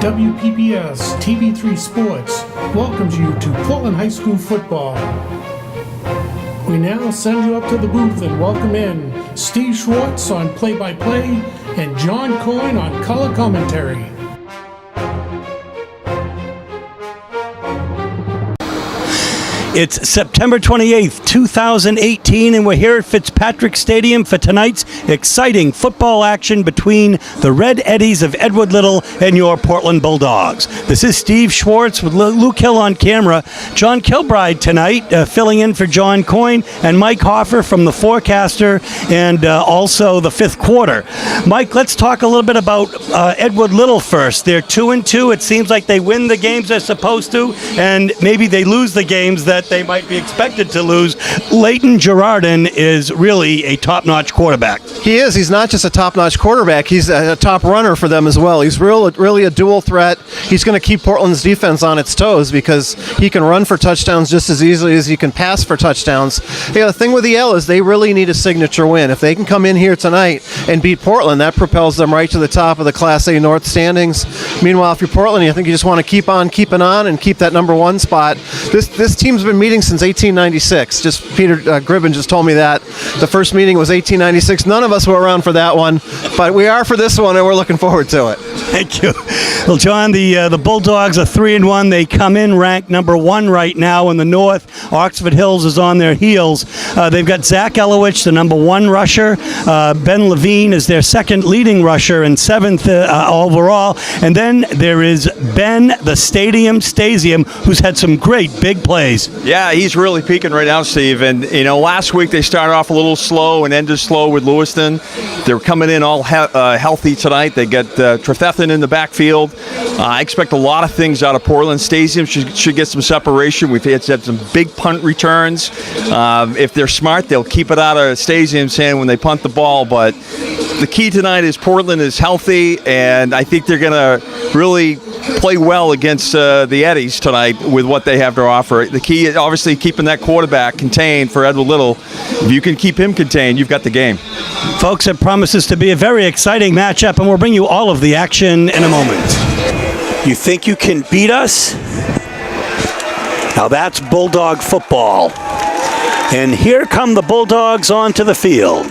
WPBS TV3 Sports welcomes you to Portland High School football. We now send you up to the booth and welcome in Steve Schwartz on play-by-play and John Coyne on color commentary. It's September 28th, 2018, and we're here at Fitzpatrick Stadium for tonight's exciting football action between the Red Eddies of Edward Little and your Portland Bulldogs. This is Steve Schwartz with Luke Hill on camera. John Kilbride tonight filling in for John Coyne, and Mike Hoffer from the Forecaster and also the fifth quarter. Mike, let's talk a little bit about Edward Little first. They're 2-2. It seems like they win the games they're supposed to, and maybe they lose the games that they might be expected to lose. Leighton Girardin is really a top-notch quarterback. He is. He's not just a top-notch quarterback. He's a top runner for them as well. He's really a dual threat. He's going to keep Portland's defense on its toes because he can run for touchdowns just as easily as he can pass for touchdowns. Yeah, the thing with EL is they really need a signature win. If they can come in here tonight and beat Portland, that propels them right to the top of the Class A North standings. Meanwhile, if you're Portland, I think you just want to keep on keeping on and keep that number one spot. This team's been meeting since 1896. Just Peter Gribben just told me that. The first meeting was 1896. None of us were around for that one, but we are for this one, and we're looking forward to it. Thank you. Well, John, the Bulldogs are 3-1. They come in ranked number one right now in the North. Oxford Hills is on their heels. They've got Zach Elowich, the number one rusher. Ben Levine is their second leading rusher and seventh overall. And then there is Ben, the Stasium, who's had some great big plays. Yeah, he's really peaking right now, Steve. And, last week they started off a little slow and ended slow with Lewiston. They're coming in all healthy tonight. They get Trefethen in the backfield. I expect a lot of things out of Portland. Stasium should get some separation. We've had some big punt returns. If they're smart, they'll keep it out of Stasium's hand when they punt the ball. But the key tonight is Portland is healthy, and I think they're going to really play well against the Eddies tonight with what they have to offer. The key is obviously keeping that quarterback contained for Edward Little. If you can keep him contained, you've got the game. Folks, it promises to be a very exciting matchup, and we'll bring you all of the action in a moment. You think you can beat us? Now that's Bulldog football. And here come the Bulldogs onto the field.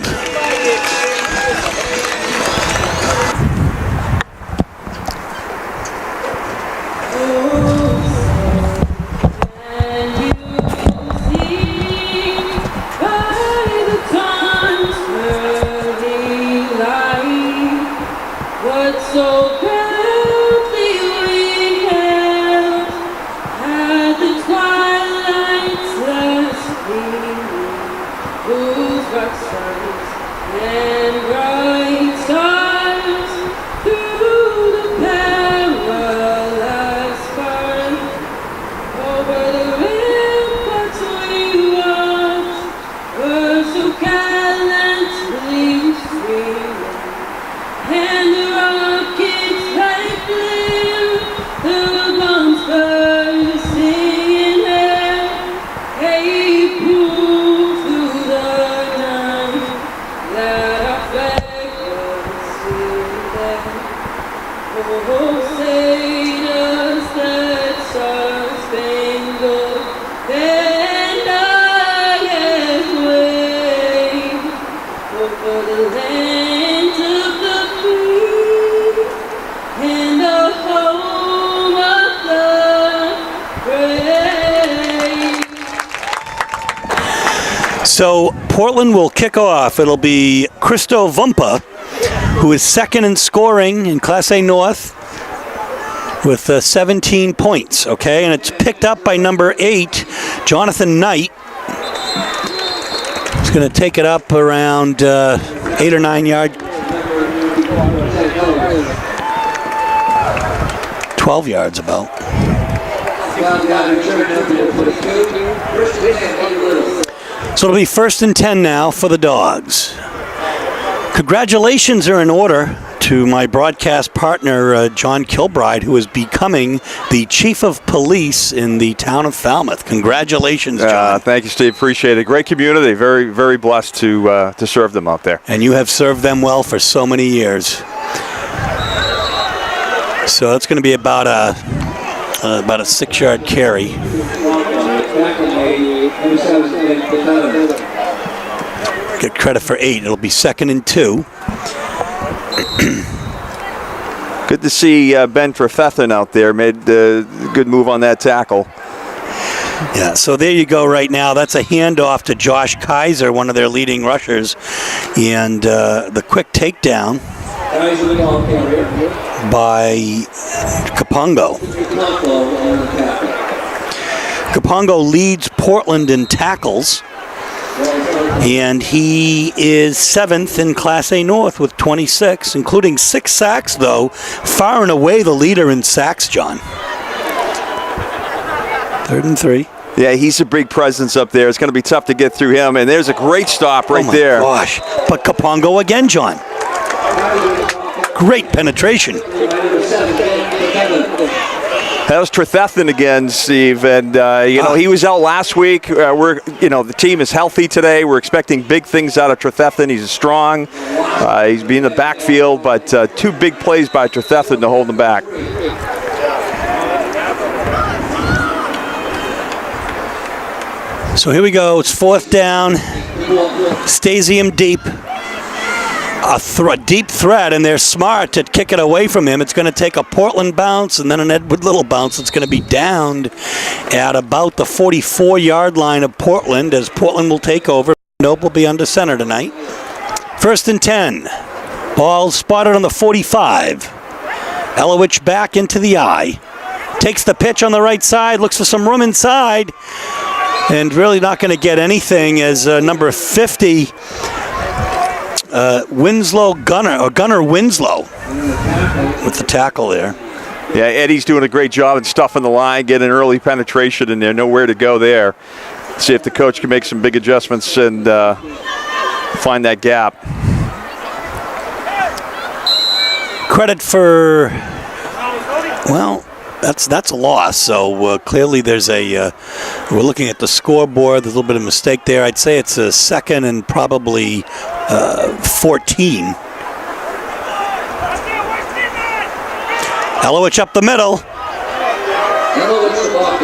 So Portland will kick off. It'll be Christo Vumpa, who is second in scoring in Class A North with 17 points, okay? And it's picked up by number 8, Jonathan Knight. He's going to take it up around 8 or 9 yards. 12 yards about. So it'll be 1st and 10 now for the Dogs. Congratulations are in order to my broadcast partner, John Kilbride, who is becoming the Chief of Police in the town of Falmouth. Congratulations, John. Thank you, Steve. Appreciate it. Great community. Very, very blessed to serve them out there. And you have served them well for so many years. So that's going to be about a 6-yard carry. Get credit for 8. It'll be 2nd and 2. Good to see Ben Trefethen out there. Made a good move on that tackle. Yeah, so there you go right now. That's a handoff to Josh Kaiser, one of their leading rushers. And the quick takedown by Kapongo. Kapongo leads Portland in tackles. And he is 7th in Class A North with 26, including 6 sacks, though. Far and away the leader in sacks, John. 3rd and 3. Yeah, he's a big presence up there. It's going to be tough to get through him. And there's a great stop right there. Oh, my gosh. But Kapongo again, John. Great penetration. That was Trefethen again, Steve, and he was out last week. The team is healthy today. We're expecting big things out of Trefethen. He's strong. He's been in the backfield, but 2 big plays by Trefethen to hold him back. So here we go. It's 4th down. Stasium deep. A deep threat, and they're smart to kick it away from him. It's going to take a Portland bounce and then an Edward Little bounce. It's going to be downed at about the 44-yard line of Portland as Portland will take over. Nope will be under center tonight. 1st and 10. Ball spotted on the 45. Elowich back into the eye. Takes the pitch on the right side, looks for some room inside, and really not going to get anything as number 50, Gunnar Winslow with the tackle there. Yeah, Eddie's doing a great job at stuffing the line, getting early penetration in there. Nowhere to go there. See if the coach can make some big adjustments and find that gap. Credit for, that's a loss. So clearly there's we're looking at the scoreboard. There's a little bit of mistake there. I'd say it's a 2nd and probably 14. Elowich up the middle.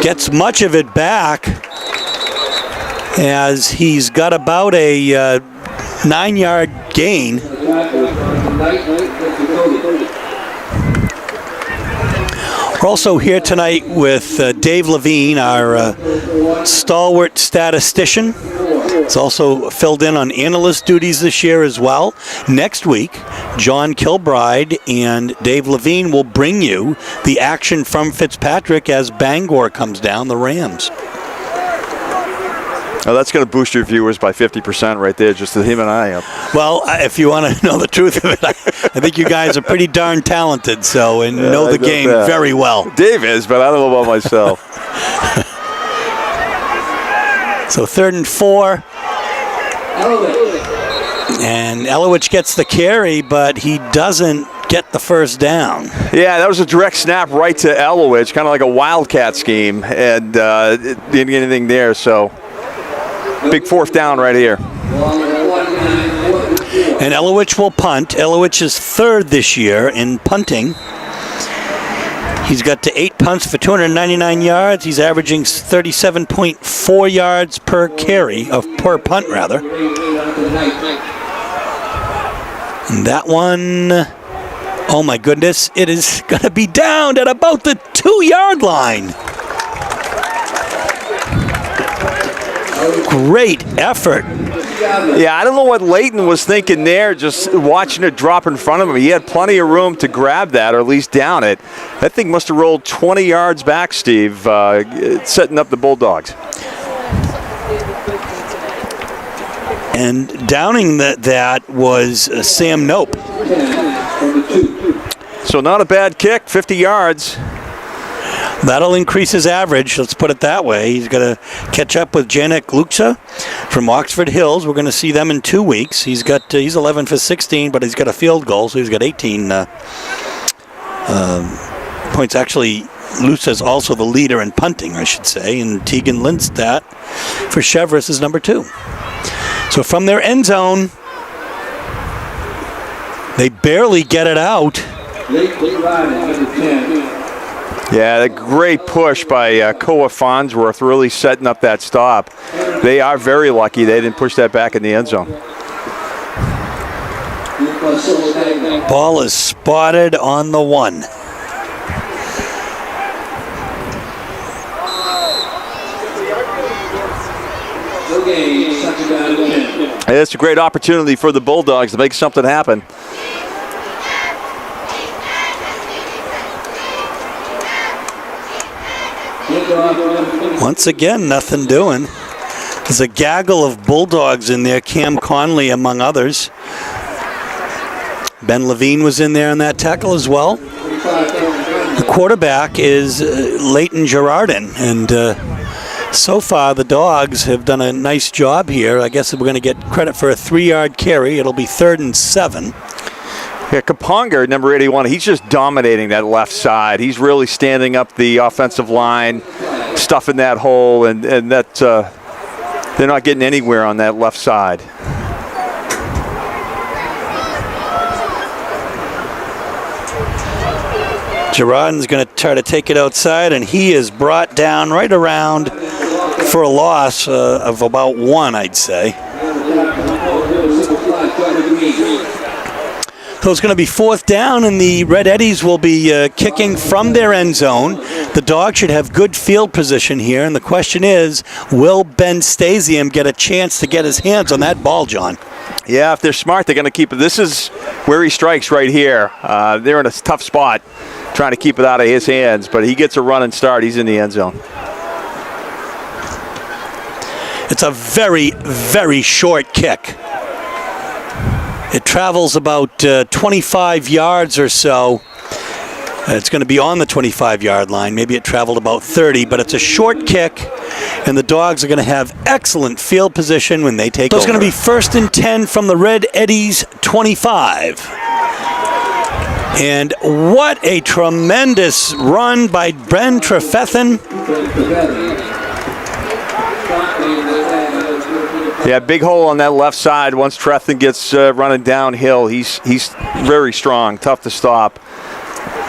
Gets much of it back as he's got about a 9-yard gain. We're also here tonight with Dave Levine, our stalwart statistician. He's also filled in on analyst duties this year as well. Next week, John Kilbride and Dave Levine will bring you the action from Fitzpatrick as Bangor comes down the Rams. Oh, that's going to boost your viewers by 50% right there, just to him and I up. Well, if you want to know the truth of it, I think you guys are pretty darn talented, and know the game very well. Dave is, but I don't know about myself. So 3rd and 4. And Elowich gets the carry, but he doesn't get the first down. Yeah, that was a direct snap right to Elowich, kind of like a wildcat scheme, and didn't get anything there, so big 4th down right here. And Elowich will punt. Elowich is 3rd this year in punting. He's got to 8 punts for 299 yards. He's averaging 37.4 yards per carry, per punt rather. And that one, oh my goodness, it is going to be downed at about the 2-yard line. Great effort. Yeah, I don't know what Leighton was thinking there, just watching it drop in front of him. He had plenty of room to grab that, or at least down it. That thing must have rolled 20 yards back, Steve, setting up the Bulldogs. And downing that was Sam Nope. So not a bad kick, 50 yards. That'll increase his average, let's put it that way. He's going to catch up with Janek Luxa from Oxford Hills. We're going to see them in 2 weeks. He's 11 for 16, but he's got a field goal, so he's got 18 points. Actually, Luxa's also the leader in punting, I should say, and Tegan Lindstedt for Chevrolet is number 2. So from their end zone, they barely get it out. Yeah, a great push by Koa Farnsworth, really setting up that stop. They are very lucky they didn't push that back in the end zone. Ball is spotted on the 1. It's a great opportunity for the Bulldogs to make something happen. Once again, nothing doing. There's a gaggle of Bulldogs in there, Cam Conley among others. Ben Levine was in there on that tackle as well. The quarterback is Leighton Girardin, and so far the Dogs have done a nice job here. I guess we're going to get credit for a 3-yard carry. It'll be 3rd and 7. Yeah, Kaponga, number 81, he's just dominating that left side. He's really standing up the offensive line, stuffing that hole, and that they're not getting anywhere on that left side. Girardin's going to try to take it outside, and he is brought down right around for a loss of about 1, I'd say. So it's going to be 4th down, and the Red Eddies will be kicking from their end zone. The Dogs should have good field position here, and the question is, will Ben Stasium get a chance to get his hands on that ball, John? Yeah, if they're smart, they're going to keep it. This is where he strikes right here. They're in a tough spot trying to keep it out of his hands, but he gets a run and start. He's in the end zone. It's a very, very short kick. It travels about 25 yards or so. It's going to be on the 25-yard line. Maybe it traveled about 30, but it's a short kick, and the Dogs are going to have excellent field position when they take over. So it's going to be 1st and 10 from the Red Eddies 25. And what a tremendous run by Ben Trefethen. Yeah, big hole on that left side. Once Trefethen gets running downhill, he's very strong, tough to stop.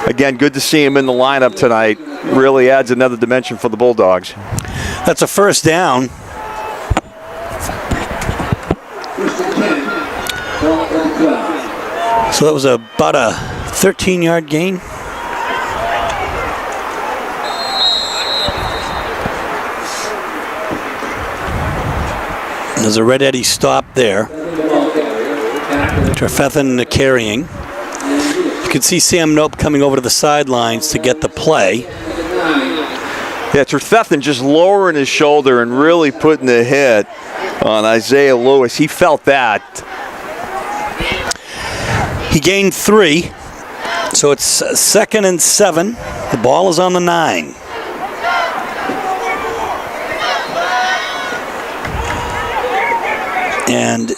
Again, good to see him in the lineup tonight. Really adds another dimension for the Bulldogs. That's a 1st down. So that was about a 13-yard gain. There's a Red Eddie stop there. Trefethen carrying. You can see Sam Nope coming over to the sidelines to get the play. Yeah, Trefethen just lowering his shoulder and really putting the hit on Isaiah Lewis. He felt that. He gained 3, so it's 2nd and 7. The ball is on the 9. And I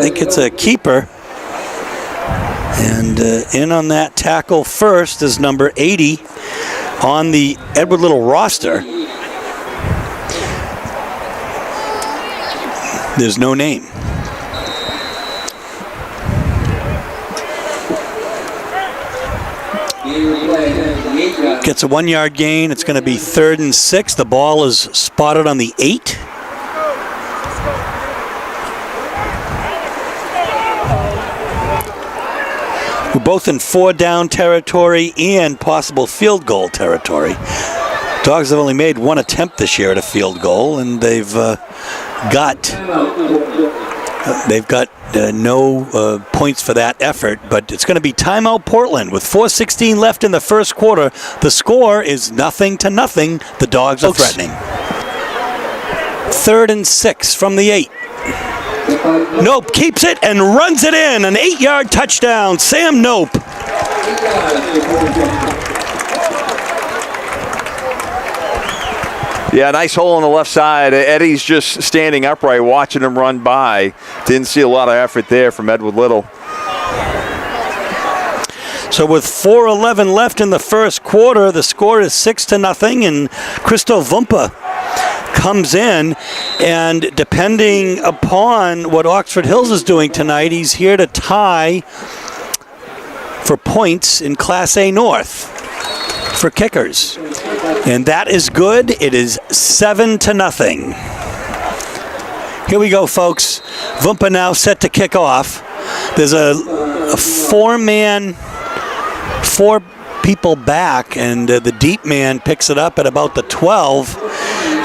think it's a keeper. And in on that tackle first is number 80 on the Edward Little roster. There's no name. Gets a 1-yard gain. It's going to be 3rd and 6. The ball is spotted on the 8. We're both in 4-down territory and possible field goal territory. Dogs have only made 1 attempt this year at a field goal, and they've got no points for that effort. But it's going to be timeout Portland with 4:16 left in the first quarter. The score is 0-0. The Dogs are threatening. 3rd and 6 from the 8. Nope keeps it and runs it in. An 8-yard touchdown. Sam Nope. Yeah, nice hole on the left side. Eddie's just standing upright, watching him run by. Didn't see a lot of effort there from Edward Little. So with 4:11 left in the first quarter, the score is 6-0, and Christo Vumpa comes in, and depending upon what Oxford Hills is doing tonight, he's here to tie for points in Class A North for kickers. And that is good. It is 7-0. Here we go, folks. Vumpa now set to kick off. There's a four-man, 4 people back, and the deep man picks it up at about the 12.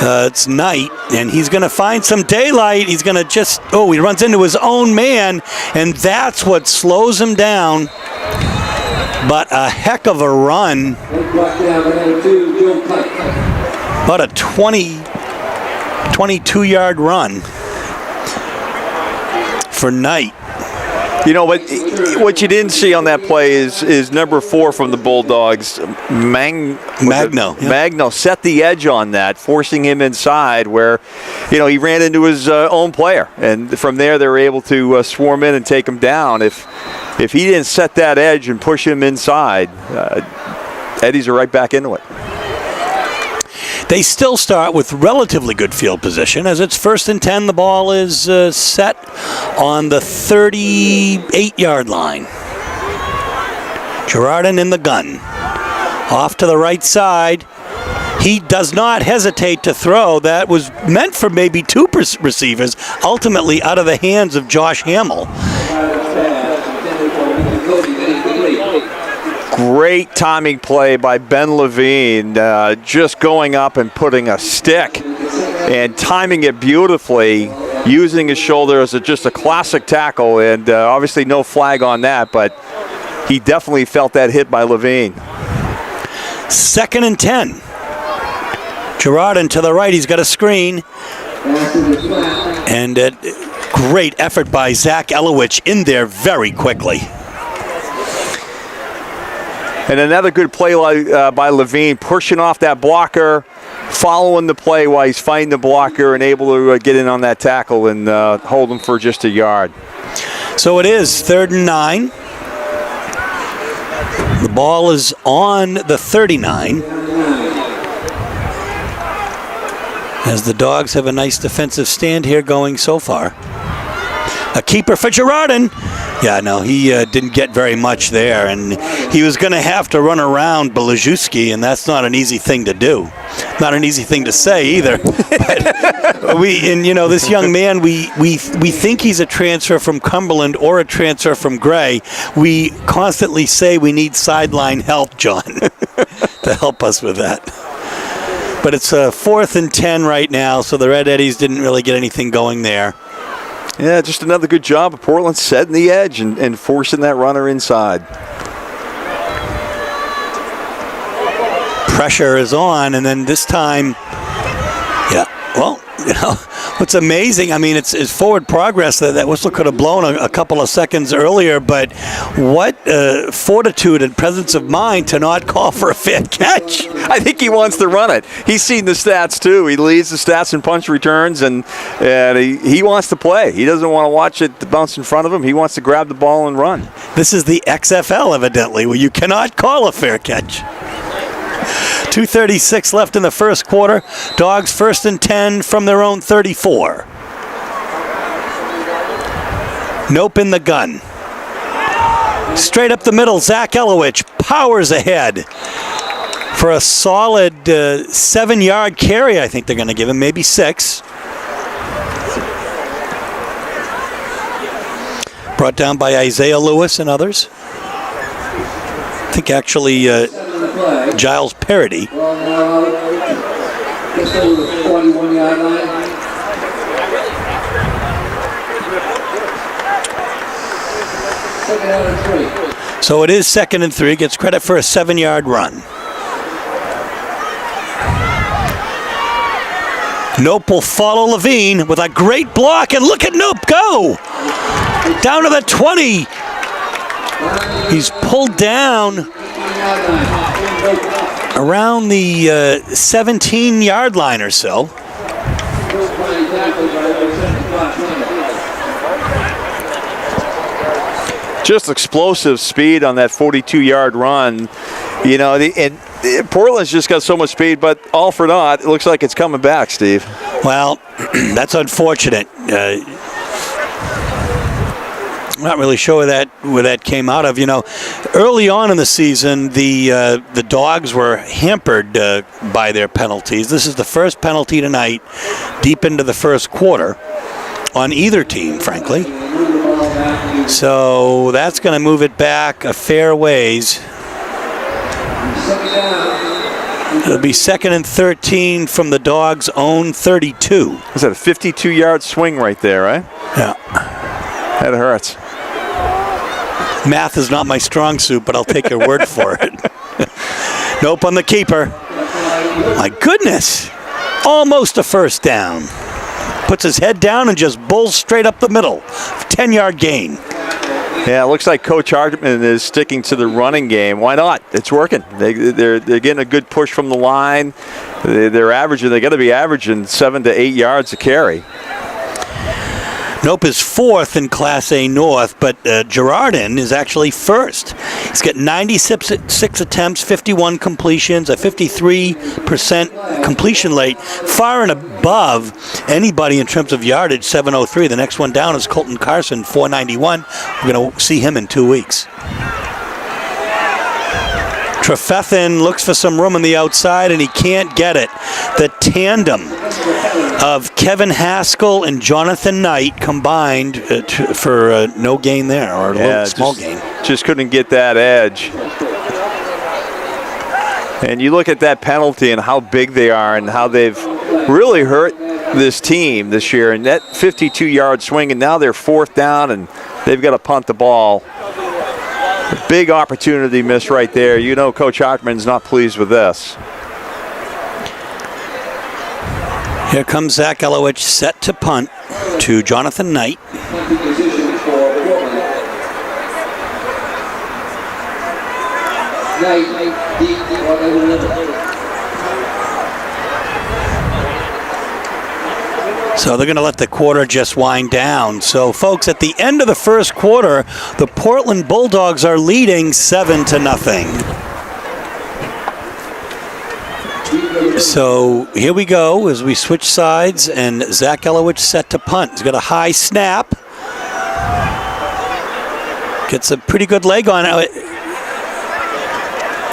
It's Knight, and he's going to find some daylight. He's going to he runs into his own man, and that's what slows him down. But a heck of a run. About a 22-yard run for Knight. You know, what you didn't see on that play is number 4 from the Bulldogs, Magno set the edge on that, forcing him inside where, he ran into his own player. And from there, they were able to swarm in and take him down. If he didn't set that edge and push him inside, Eddies are right back into it. They still start with relatively good field position. As it's 1st and 10, the ball is set on the 38-yard line. Girardin in the gun. Off to the right side. He does not hesitate to throw. That was meant for maybe 2 receivers, ultimately out of the hands of Josh Hamill. Great timing play by Ben Levine, just going up and putting a stick and timing it beautifully, using his shoulder as just a classic tackle, and obviously no flag on that, but he definitely felt that hit by Levine. 2nd and 10. Girardin to the right, he's got a screen. And great effort by Zach Elowich in there very quickly. And another good play by Levine, pushing off that blocker, following the play while he's fighting the blocker and able to get in on that tackle and hold him for just a yard. So it is 3rd and 9. The ball is on the 39. As the Dogs have a nice defensive stand here going so far. A keeper for Girardin. Yeah, no, he didn't get very much there, and he was going to have to run around Belajewski, and that's not an easy thing to do. Not an easy thing to say either. But this young man, we think he's a transfer from Cumberland or a transfer from Gray. We constantly say we need sideline help, John, to help us with that. But it's 4th and 10 right now, so the Red Eddies didn't really get anything going there. Yeah, just another good job of Portland setting the edge and forcing that runner inside. Pressure is on, and then this time, what's amazing, I mean, it's forward progress. That whistle could have blown a couple of seconds earlier, but what fortitude and presence of mind to not call for a fair catch. I think he wants to run it. He's seen the stats, too. He leads the stats in punch returns, and he wants to play. He doesn't want to watch it bounce in front of him. He wants to grab the ball and run. This is the XFL, evidently, where you cannot call a fair catch. 2:36 left in the first quarter. Dogs 1st and 10 from their own 34. Nope in the gun. Straight up the middle, Zach Elowich powers ahead for a solid 7-yard carry. I think they're going to give him, maybe 6. Brought down by Isaiah Lewis and others. I think actually Giles Parody. Just over the 41-yard line. Second out and 3. So it is 2nd and 3. Gets credit for a 7-yard run. Nope will follow Levine with a great block, and look at Nope go! Down to the 20. He's pulled down around the 17-yard line or so. Just explosive speed on that 42-yard run. And Portland's just got so much speed, but all for naught. It looks like it's coming back, Steve. Well, that's unfortunate. Not really sure where that came out of. You know, early on in the season, the Dogs were hampered by their penalties. This is the first penalty tonight, deep into the first quarter, on either team, frankly. So that's going to move it back a fair ways. It'll be 2nd and 13 from the Dogs' own 32. Is that a 52-yard swing right there, right? Yeah. That hurts. Math is not my strong suit, but I'll take your word for it. Nope on the keeper. My goodness. Almost a first down. Puts his head down and just bulls straight up the middle. 10-yard gain. Yeah, it looks like Coach Hartman is sticking to the running game. Why not? It's working. They're getting a good push from the line. They're averaging. They got to be averaging 7 to 8 yards a carry. Nope is 4th in Class A North, but Girardin is actually 1st. He's got 96 attempts, 51 completions, a 53% completion rate, far and above anybody in terms of yardage, 703. The next one down is Colton Carson, 491. We're going to see him in 2 weeks. Trefethen looks for some room on the outside, and he can't get it. The tandem of Kevin Haskell and Jonathan Knight combined for no gain there, or a little small gain. Just couldn't get that edge. And you look at that penalty and how big they are and how they've really hurt this team this year. And that 52-yard swing, and now they're 4th down, and they've got to punt the ball. A big opportunity missed right there. You know Coach Hartman's not pleased with this. Here comes Zach Elowich, set to punt to Jonathan Knight. So they're going to let the quarter just wind down. So, folks, at the end of the first quarter, the Portland Bulldogs are leading 7-0. So here we go as we switch sides, and Zach Elowich set to punt. He's got a high snap. Gets a pretty good leg on it.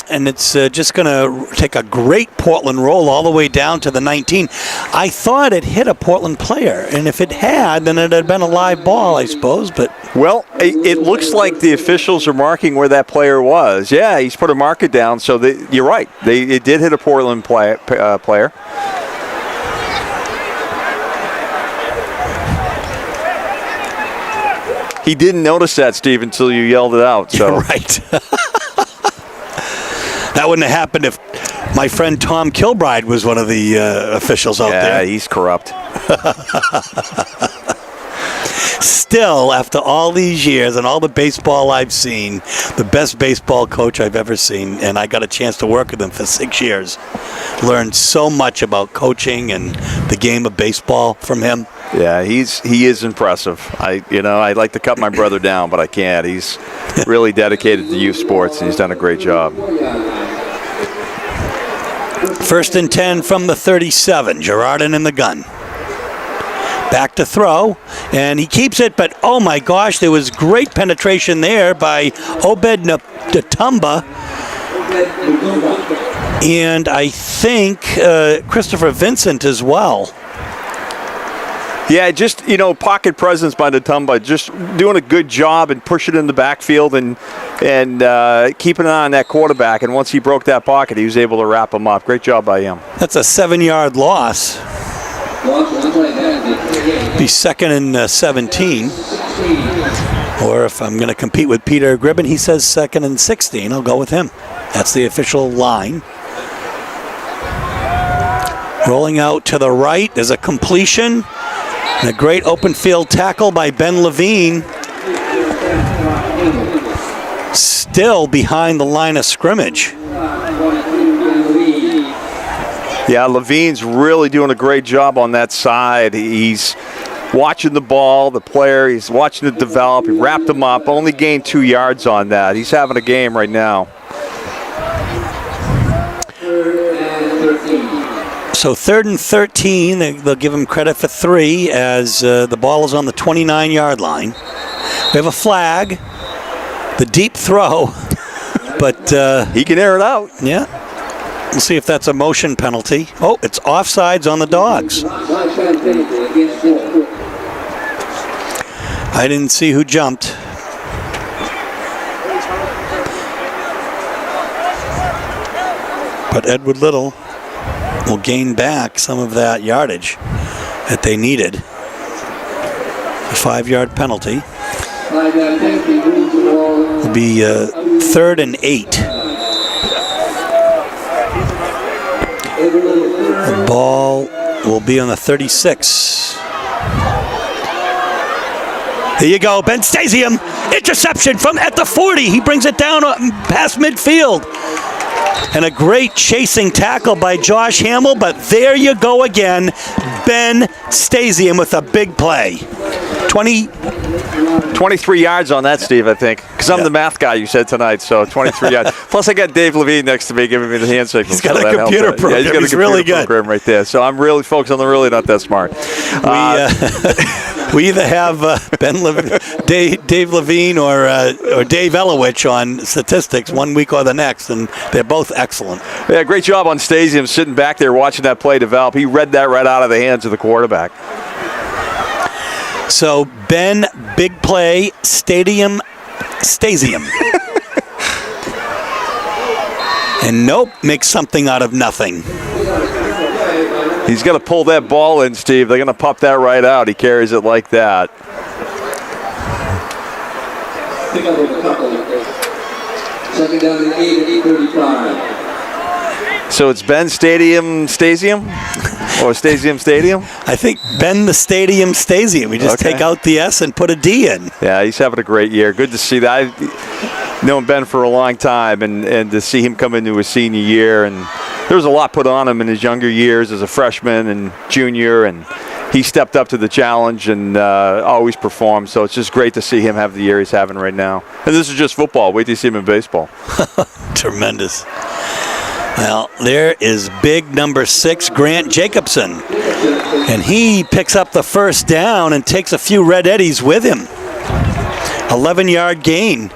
And it's just going to take a great Portland roll all the way down to the 19. I thought it hit a Portland player, and if it had, then it had been a live ball, I suppose. But well, it looks like the officials are marking where that player was. Yeah, he's put a marker down, so you're right. It did hit a Portland player. He didn't notice that, Steve, until you yelled it out. So you're right. That wouldn't have happened if my friend Tom Kilbride was one of the officials out there. Yeah, he's corrupt. Still, after all these years and all the baseball I've seen, the best baseball coach I've ever seen, and I got a chance to work with him for 6 years. Learned so much about coaching and the game of baseball from him. Yeah, he is impressive. I'd like to cut my brother down, but I can't. He's really dedicated to youth sports, and he's done a great job. 1st and 10 from the 37. Girardin in the gun. Back to throw, and he keeps it, but oh my gosh, there was great penetration there by Obed Natumba. And I think Christopher Vincent as well. Yeah, just, pocket presence by Natumba, just doing a good job and pushing in the backfield and keeping an eye on that quarterback. And once he broke that pocket, he was able to wrap him up. Great job by him. That's a 7-yard loss. Be 2nd and 17. Or if I'm going to compete with Peter Gribben, he says 2nd and 16. I'll go with him. That's the official line. Rolling out to the right. There's a completion. And a great open field tackle by Ben Levine. Still behind the line of scrimmage. Yeah, Levine's really doing a great job on that side. He's watching the ball, the player. He's watching it develop. He wrapped him up. Only gained 2 yards on that. He's having a game right now. So 3rd and 13, they'll give him credit for 3 as the ball is on the 29-yard line. We have a flag, the deep throw, but He can air it out. yeah. We'll see if that's a motion penalty. Oh, it's offsides on the Dogs. I didn't see who jumped. But Edward Little will gain back some of that yardage that they needed. A 5-yard penalty. Will be 3rd and 8. The ball will be on the 36. Here you go, Ben Stasium. Interception from at the 40. He brings it down past midfield. And a great chasing tackle by Josh Hamill, but there you go again. Ben Stasium with a big play. 23 yards on that, Steve, I think. Because I'm the math guy you said tonight, so 23 yards. Plus, I got Dave Levine next to me giving me the hand signal. He's got a computer program. Yeah, he's got a computer really good. program right there. So I'm really, folks, I'm really not that smart. We either have Dave Levine or Dave Elowich on statistics one week or the next, and they're both excellent. Yeah, great job on Stasium sitting back there watching that play develop. He read that right out of the hands of the quarterback. So Ben, big play, Stasium. And nope, makes something out of nothing. He's going to pull that ball in, Steve. They're going to pop that right out. He carries it like that. Pick up a couple. Second down and 8:35. So it's Ben Stasium? Or Stasium? I think Ben the Stasium. We just take out the S and put a D in. Yeah, he's having a great year. Good to see that. I've known Ben for a long time, and to see him come into his senior year, and there was a lot put on him in his younger years as a freshman and junior, and he stepped up to the challenge and always performed. So it's just great to see him have the year he's having right now. And this is just football. Wait till you see him in baseball. Tremendous. Well, there is big number 6, Grant Jacobson. And he picks up the first down and takes a few Red Eddies with him. 11-yard gain.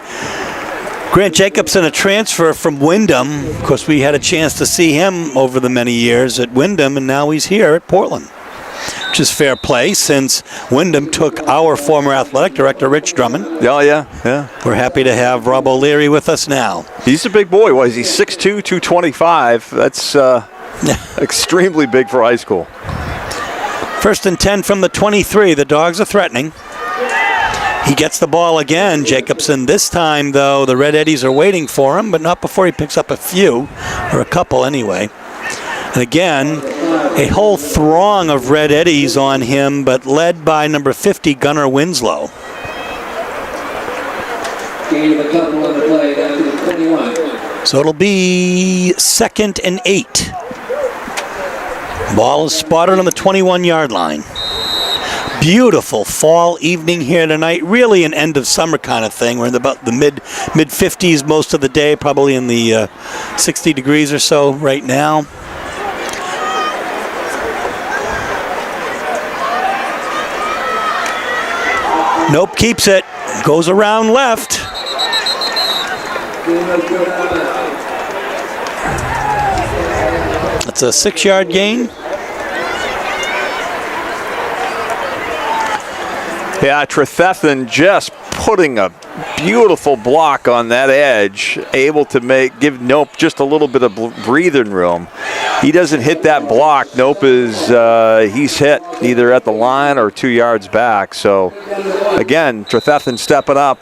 Grant Jacobson, a transfer from Wyndham. Of course, we had a chance to see him over the many years at Wyndham, and now he's here at Portland. Which is fair play since Wyndham took our former athletic director, Rich Drummond. Oh, yeah. We're happy to have Rob O'Leary with us now. He's a big boy. What is he, 6'2", 225? That's extremely big for high school. 1st and 10 from the 23. The Dogs are threatening. He gets the ball again, Jacobson. This time, though, the Red Eddies are waiting for him, but not before he picks up a few, or a couple anyway. And again, a whole throng of Red Eddies on him, but led by number 50, Gunnar Winslow. Gain of a couple on the play down to the 21. So it'll be 2nd and 8. Ball is spotted on the 21-yard line. Beautiful fall evening here tonight. Really an end of summer kind of thing. We're in about the mid 50s most of the day, probably in the 60 degrees or so right now. Nope, keeps it. Goes around left. It's a 6-yard gain. Yeah, Trefethen just putting a beautiful block on that edge, able to give Nope just a little bit of breathing room. He doesn't hit that block. Nope he's hit either at the line or 2 yards back. So again, Trefethen stepping up.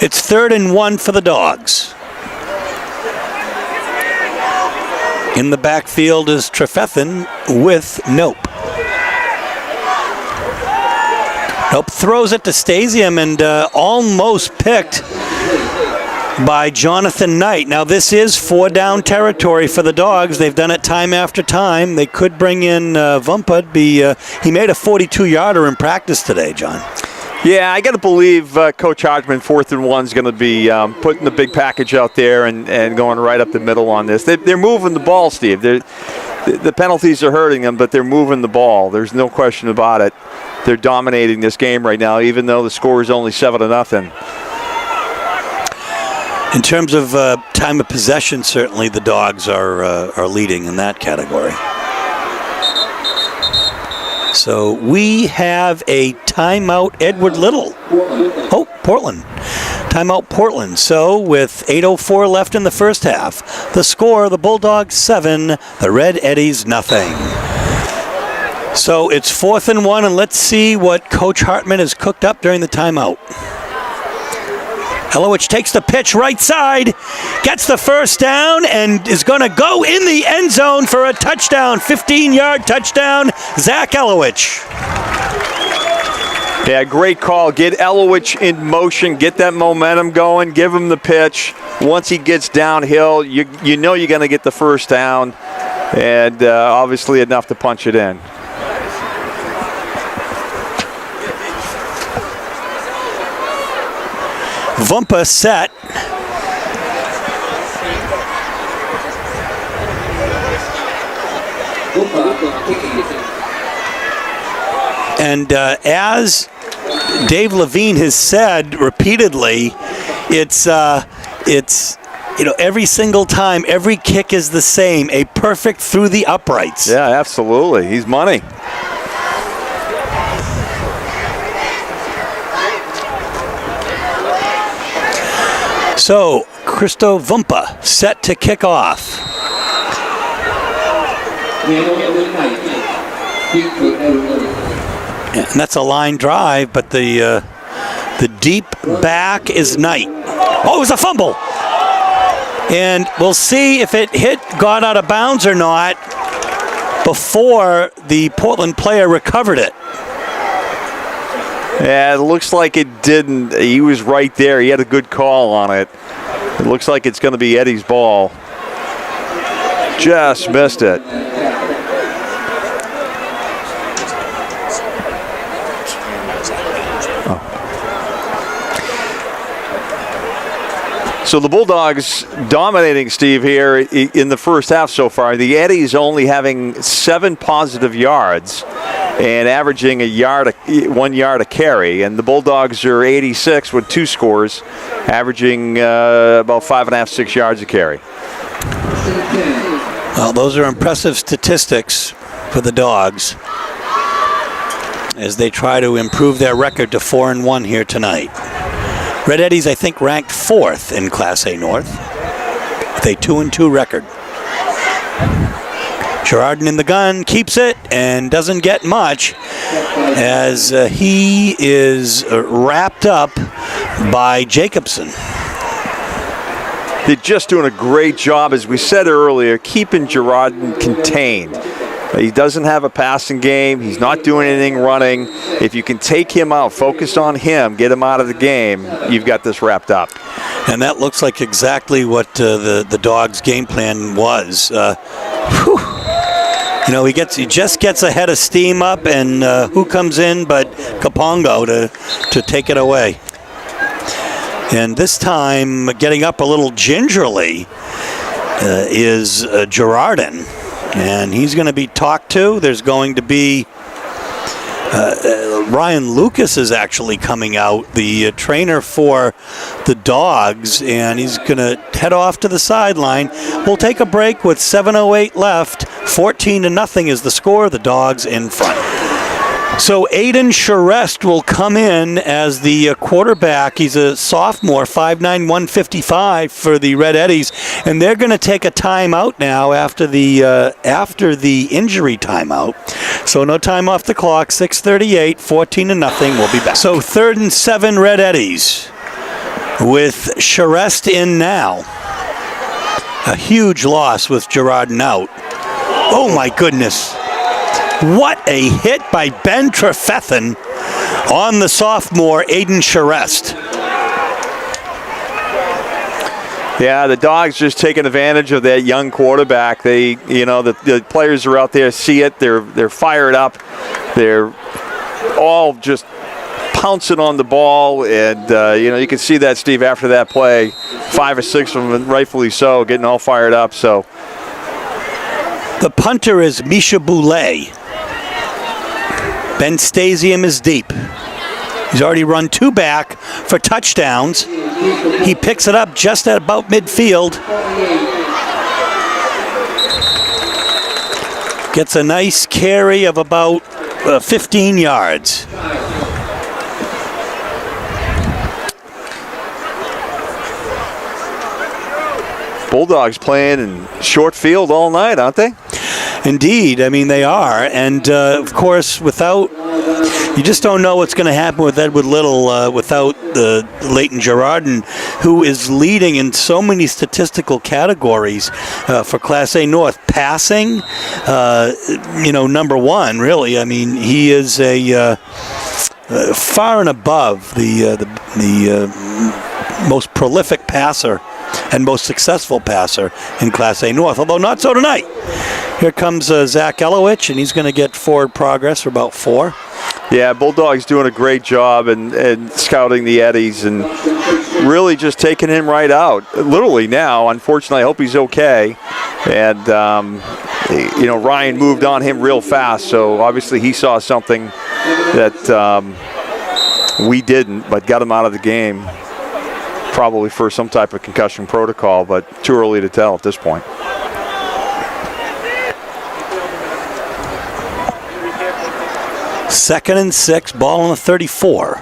It's 3rd and 1 for the Dogs. In the backfield is Trefethen with Nope. Nope throws it to Stasium and almost picked by Jonathan Knight. Now this is 4-down territory for the Dogs. They've done it time after time. They could bring in Vumpa. He made a 42-yarder in practice today, John. Yeah, I got to believe Coach Hodgman, 4th and 1 is going to be putting the big package out there and going right up the middle on this. They're moving the ball, Steve. The penalties are hurting them, but they're moving the ball. There's no question about it. they're dominating this game right now, even though the score is only 7-0. In terms of time of possession, certainly the Dogs are leading in that category. So we have a timeout, Edward Little. Oh, Portland. Timeout, Portland. So with 8:04 left in the first half, the score, the Bulldogs 7, the Red Eddies nothing. So it's 4th and 1, and let's see what Coach Hartman has cooked up during the timeout. Elowich takes the pitch right side, gets the first down, and is going to go in the end zone for a touchdown, 15-yard touchdown, Zach Elowich. Yeah, great call. Get Elowich in motion, get that momentum going, give him the pitch. Once he gets downhill, you know you're going to get the first down, and obviously enough to punch it in. Vumpa set. And as Dave Levine has said repeatedly, it's every single time, every kick is the same, a perfect through the uprights. Yeah, absolutely. He's money. So, Christo Vumpa set to kick off. Yeah, and that's a line drive, but the deep back is Knight. Oh, it was a fumble! And we'll see if it got out of bounds or not before the Portland player recovered it. Yeah, it looks like it didn't. He was right there. He had a good call on it. It looks like it's going to be Eddie's ball. Just missed it. So the Bulldogs dominating, Steve, here in the first half so far. The Eddies only having 7 positive yards and averaging 1 yard a carry. And the Bulldogs are 86 with 2 scores, averaging about 5.5, 6 yards a carry. Well, those are impressive statistics for the Dogs as they try to improve their record to 4-1 here tonight. Red Eddies, I think, ranked 4th in Class A North with a 2-2 record. Girardin in the gun, keeps it, and doesn't get much as he is wrapped up by Jacobson. They're just doing a great job, as we said earlier, keeping Girardin contained. He doesn't have a passing game. He's not doing anything running. If you can take him out, focus on him, get him out of the game, you've got this wrapped up. And that looks like exactly what the Dogs' game plan was. He just gets a head of steam up, and who comes in but Kapongo to take it away. And this time, getting up a little gingerly is Girardin. And he's going to be talked to. There's going to be Ryan Lucas is actually coming out, the trainer for the Dogs, and he's going to head off to the sideline. We'll take a break with 7:08 left. 14-0 is the score. The Dogs in front. So Aiden Charest will come in as the quarterback. He's a sophomore, 5'9", 155 for the Red Eddies, and they're going to take a timeout now after the injury timeout. So no time off the clock. 6:38, 14-0. We'll be back. So 3rd and 7 Red Eddies with Charest in now. A huge loss with Girardin out. Oh my goodness. What a hit by Ben Trefethen on the sophomore Aiden Charest. Yeah, the Dogs just taking advantage of that young quarterback. They, the players are out there, see it. They're fired up. They're all just pouncing on the ball, and you can see that, Steve, after that play, 5 or 6 of them, rightfully so, getting all fired up. So the punter is Misha Boulay. Ben Stasium is deep. He's already run 2 back for touchdowns. He picks it up just at about midfield. Gets a nice carry of about 15 yards. Bulldogs playing in short field all night, aren't they? Indeed, I mean they are, and of course, without you just don't know what's going to happen with Edward Little without Leighton Girardin, who is leading in so many statistical categories for Class A North. Passing, number 1, really. I mean, he is a far and above the most prolific passer and most successful passer in Class A North, although not so tonight. Here comes Zach Elowich, and he's going to get forward progress for about 4. Yeah, Bulldogs doing a great job and scouting the Eddies and really just taking him right out. Literally now, unfortunately, I hope he's okay. And, Ryan moved on him real fast, so obviously he saw something that we didn't, but got him out of the game. Probably for some type of concussion protocol, but too early to tell at this point. Second and 6, ball on the 34.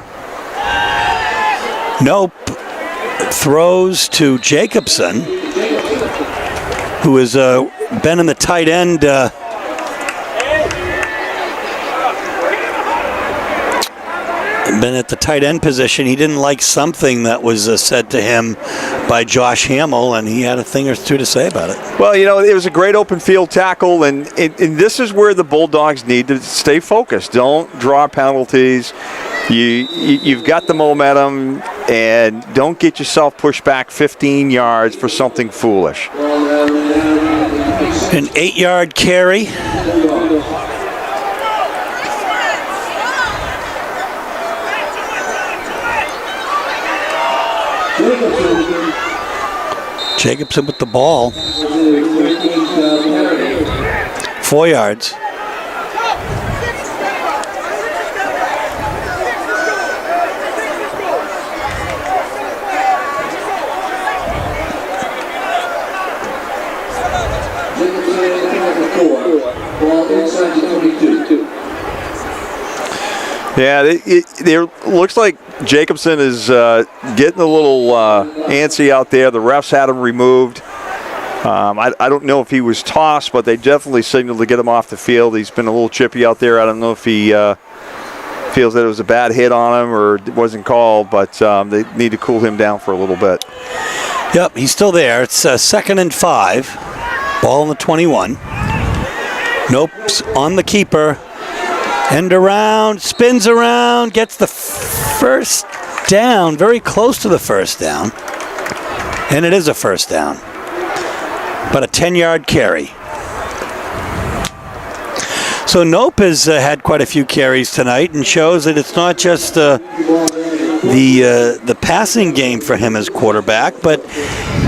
Nope. Throws to Jacobson, who has been in the tight end. Been at the tight end position. He didn't like something that was said to him by Josh Hamill, and he had a thing or two to say about it. Well, it was a great open field tackle, and this is where the Bulldogs need to stay focused. Don't draw penalties. You've got the momentum, and don't get yourself pushed back 15 yards for something foolish. An 8-yard carry. Jacobson with the ball. 4 yards. Yeah, it looks like Jacobson is getting a little antsy out there. The refs had him removed. I don't know if he was tossed, but they definitely signaled to get him off the field. He's been a little chippy out there. I don't know if he feels that it was a bad hit on him or it wasn't called, but they need to cool him down for a little bit. Yep, he's still there. It's 2nd and 5. Ball on the 21. Nope, on the keeper. End around, spins around, gets the first down, very close to the first down. And it is a first down. But a 10-yard carry. So Nope has had quite a few carries tonight and shows that it's not just the passing game for him as quarterback, but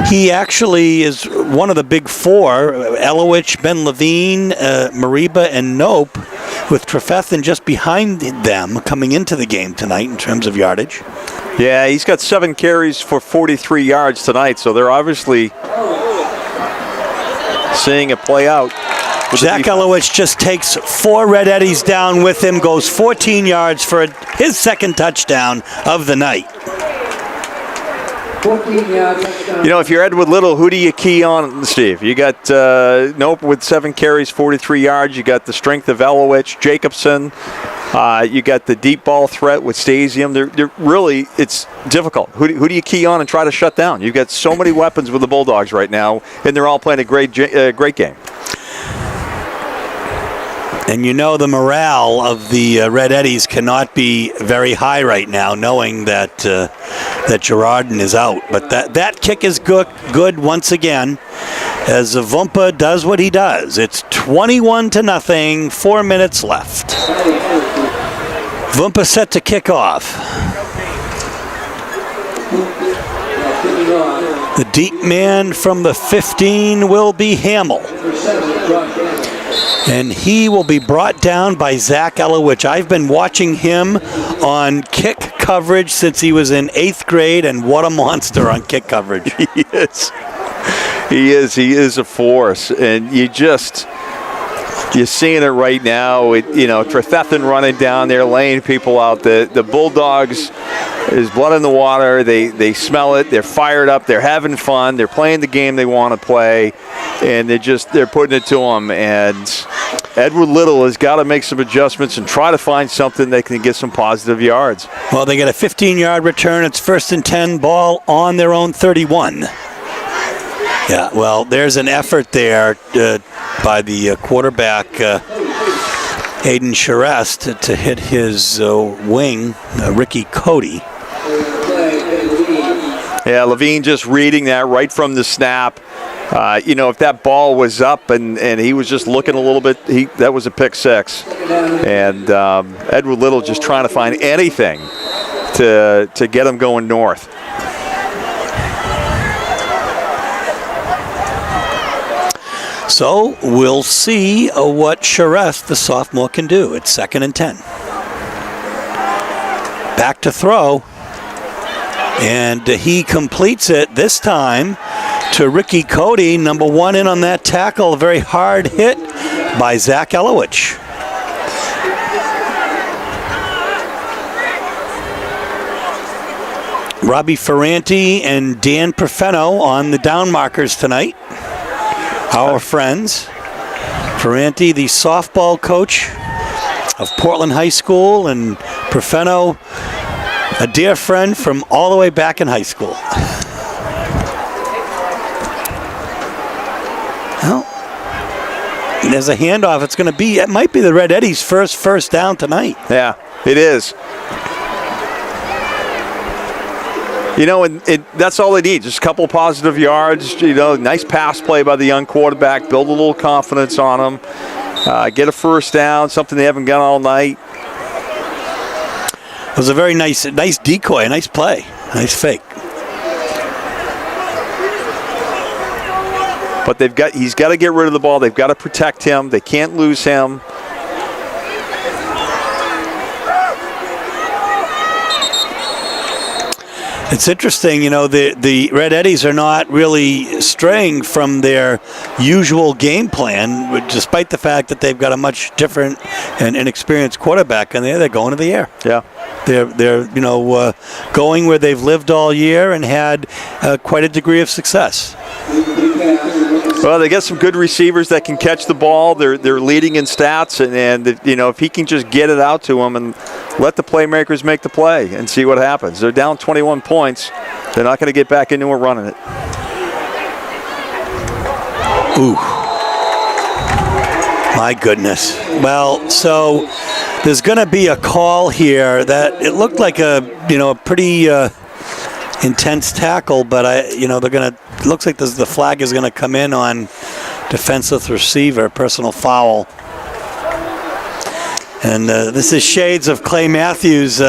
he actually is one of the big 4, Elowich, Ben Levine, Mariba, and Nope, with Trefethen just behind them coming into the game tonight in terms of yardage. Yeah, he's got 7 carries for 43 yards tonight, so they're obviously seeing it play out. Zach Elowich just takes 4 Red Eddies down with him, goes 14 yards for his second touchdown of the night. If you're Edward Little, who do you key on, Steve? You got Nope with 7 carries, 43 yards. You got the strength of Elowich, Jacobson. You got the deep ball threat with Stasium. They're really, it's difficult. Who do you key on and try to shut down? You've got so many weapons with the Bulldogs right now, and they're all playing a great game. And the morale of the Red Eddies cannot be very high right now, knowing that Girardin is out. But that kick is good once again, as Vumpa does what he does. It's 21-0, 4 minutes left. Vumpa set to kick off. The deep man from the 15 will be Hamill. And he will be brought down by Zach Elowich. I've been watching him on kick coverage since he was in 8th grade, and what a monster on kick coverage. He is. He is a force. And you're seeing it right now. Trefethen running down there, laying people out. The Bulldogs, there's blood in the water. They smell it. They're fired up. They're having fun. They're playing the game they want to play, and they're putting it to them. And Edward Little has got to make some adjustments and try to find something that can get some positive yards. Well, they get a 15-yard return. It's 1st and 10, ball on their own 31. Yeah, well, there's an effort there by the quarterback, Aiden Charest, to hit his wing, Ricky Cody. Yeah, Levine just reading that right from the snap. If that ball was up and he was just looking a little bit, that was a pick six. And Edward Little just trying to find anything to get him going north. So we'll see what Charest, the sophomore, can do. It's 2nd and 10. Back to throw. And he completes it this time to Ricky Cody, number 1 in on that tackle. A very hard hit by Zach Elowich. Robbie Ferranti and Dan Perfetto on the down markers tonight. Our friends. Ferranti, the softball coach of Portland High School, and Perfetto, a dear friend from all the way back in high school. Well, there's a handoff. It might be the Red Eddies' first down tonight. Yeah, it is. And that's all they need. Just a couple of positive yards. Nice pass play by the young quarterback. Build a little confidence on him. Get a first down, something they haven't got all night. It was a very nice decoy, a nice play, nice fake. But he's got to get rid of the ball. They've got to protect him. They can't lose him. It's interesting, the Red Eddies are not really straying from their usual game plan, despite the fact that they've got a much different and inexperienced quarterback in there. They're going to the air. Yeah. They're going where they've lived all year and had quite a degree of success. Well, they got some good receivers that can catch the ball. They're leading in stats, and if he can just get it out to them and let the playmakers make the play and see what happens. They're down 21 points. They're not going to get back into it running it. Ooh. My goodness. Well, so there's going to be a call here that it looked like a pretty intense tackle, but looks like the flag is going to come in on defensive receiver, personal foul. And this is shades of Clay Matthews,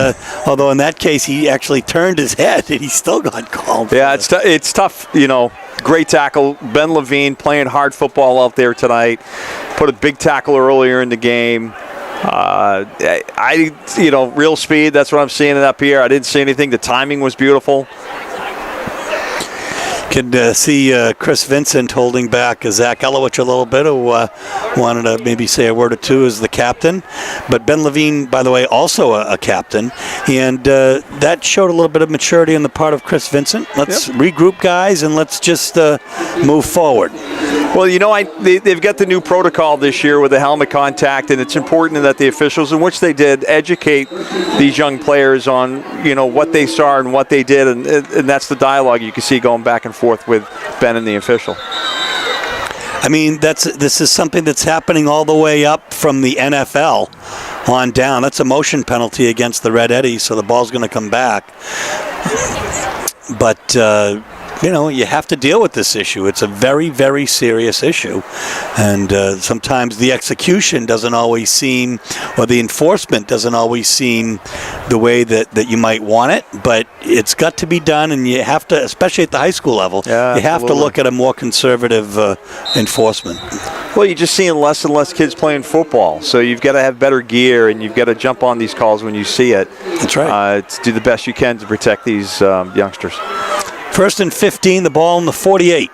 although in that case he actually turned his head and he still got called. Yeah, it's tough, Great tackle. Ben Levine playing hard football out there tonight. Put a big tackle earlier in the game. Real speed, that's what I'm seeing it up here. I didn't see anything. The timing was beautiful. Could see Chris Vincent holding back Zach Elowich a little bit, who wanted to maybe say a word or two as the captain. But Ben Levine, by the way, also a captain. And that showed a little bit of maturity on the part of Chris Vincent. Let's regroup, guys, and let's just move forward. Well, they've got the new protocol this year with the helmet contact, and it's important that the officials, in which they did, educate these young players on, what they saw and what they did, and that's the dialogue you can see going back and forth with Ben and the official. I mean, this is something that's happening all the way up from the NFL on down. That's a motion penalty against the Red Eddies, so the ball's going to come back. But you have to deal with this issue. It's a very, very serious issue. And sometimes the execution doesn't always seem, or the enforcement doesn't always seem the way that you might want it. But it's got to be done, and you have to, especially at the high school level, you have to look at a more conservative enforcement. Well, you're just seeing less and less kids playing football, so you've got to have better gear, and you've got to jump on these calls when you see it. That's right. To do the best you can to protect these youngsters. 1st and 15, the ball in the 48.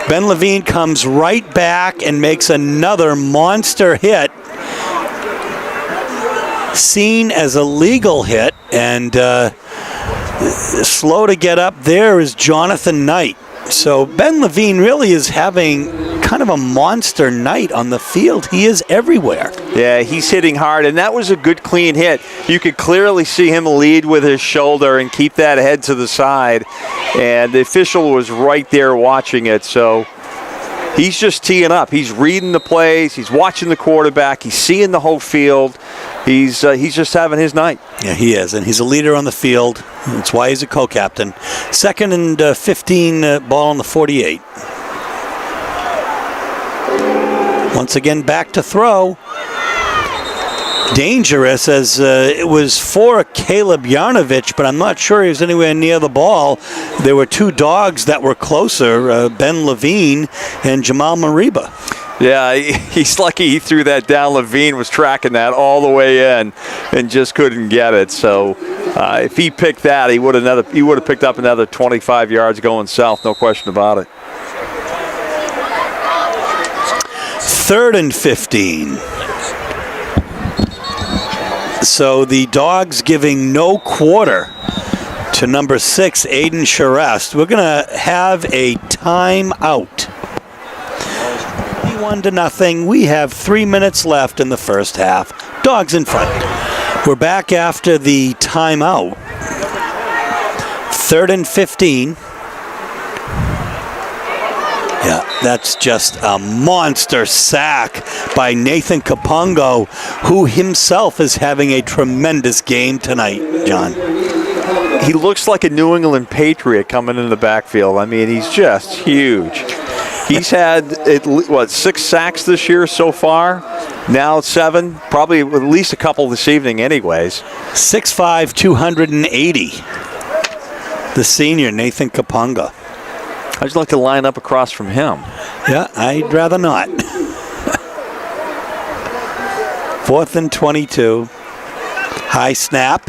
Ben Levine comes right back and makes another monster hit, seen as a legal hit, and slow to get up there is Jonathan Knight. So Ben Levine really is having kind of a monster night on the field. He is everywhere. Yeah, he's hitting hard, and that was a good, clean hit. You could clearly see him lead with his shoulder and keep that head to the side, and the official was right there watching it. So he's just teeing up. He's reading the plays. He's watching the quarterback. He's seeing the whole field. He's just having his night. Yeah, he is, and he's a leader on the field. That's why he's a co-captain. 2nd and 15, ball on the 48. Once again, back to throw. Dangerous, as it was for Caleb Yarnovich, but I'm not sure he was anywhere near the ball. There were two dogs that were closer, Ben Levine and Jamal Mariba. Yeah, he's lucky he threw that down. Levine was tracking that all the way in and just couldn't get it. So if he picked that, he would have picked up another 25 yards going south, no question about it. 3rd and 15. So the Dogs giving no quarter to number 6, Aiden Charest. We're going to have a timeout. 1-0. We have 3 minutes left in the first half. Dogs in front. We're back after the timeout. 3rd and 15. Yeah, that's just a monster sack by Nathan Kapungo, who himself is having a tremendous game tonight, John. He looks like a New England Patriot coming into the backfield. I mean, he's just huge. He's had, 6 sacks this year so far? Now 7, probably at least a couple this evening anyways. 6'5", 280. The senior, Nathan Kapunga. I'd like to line up across from him. Yeah, I'd rather not. 4th and 22. High snap.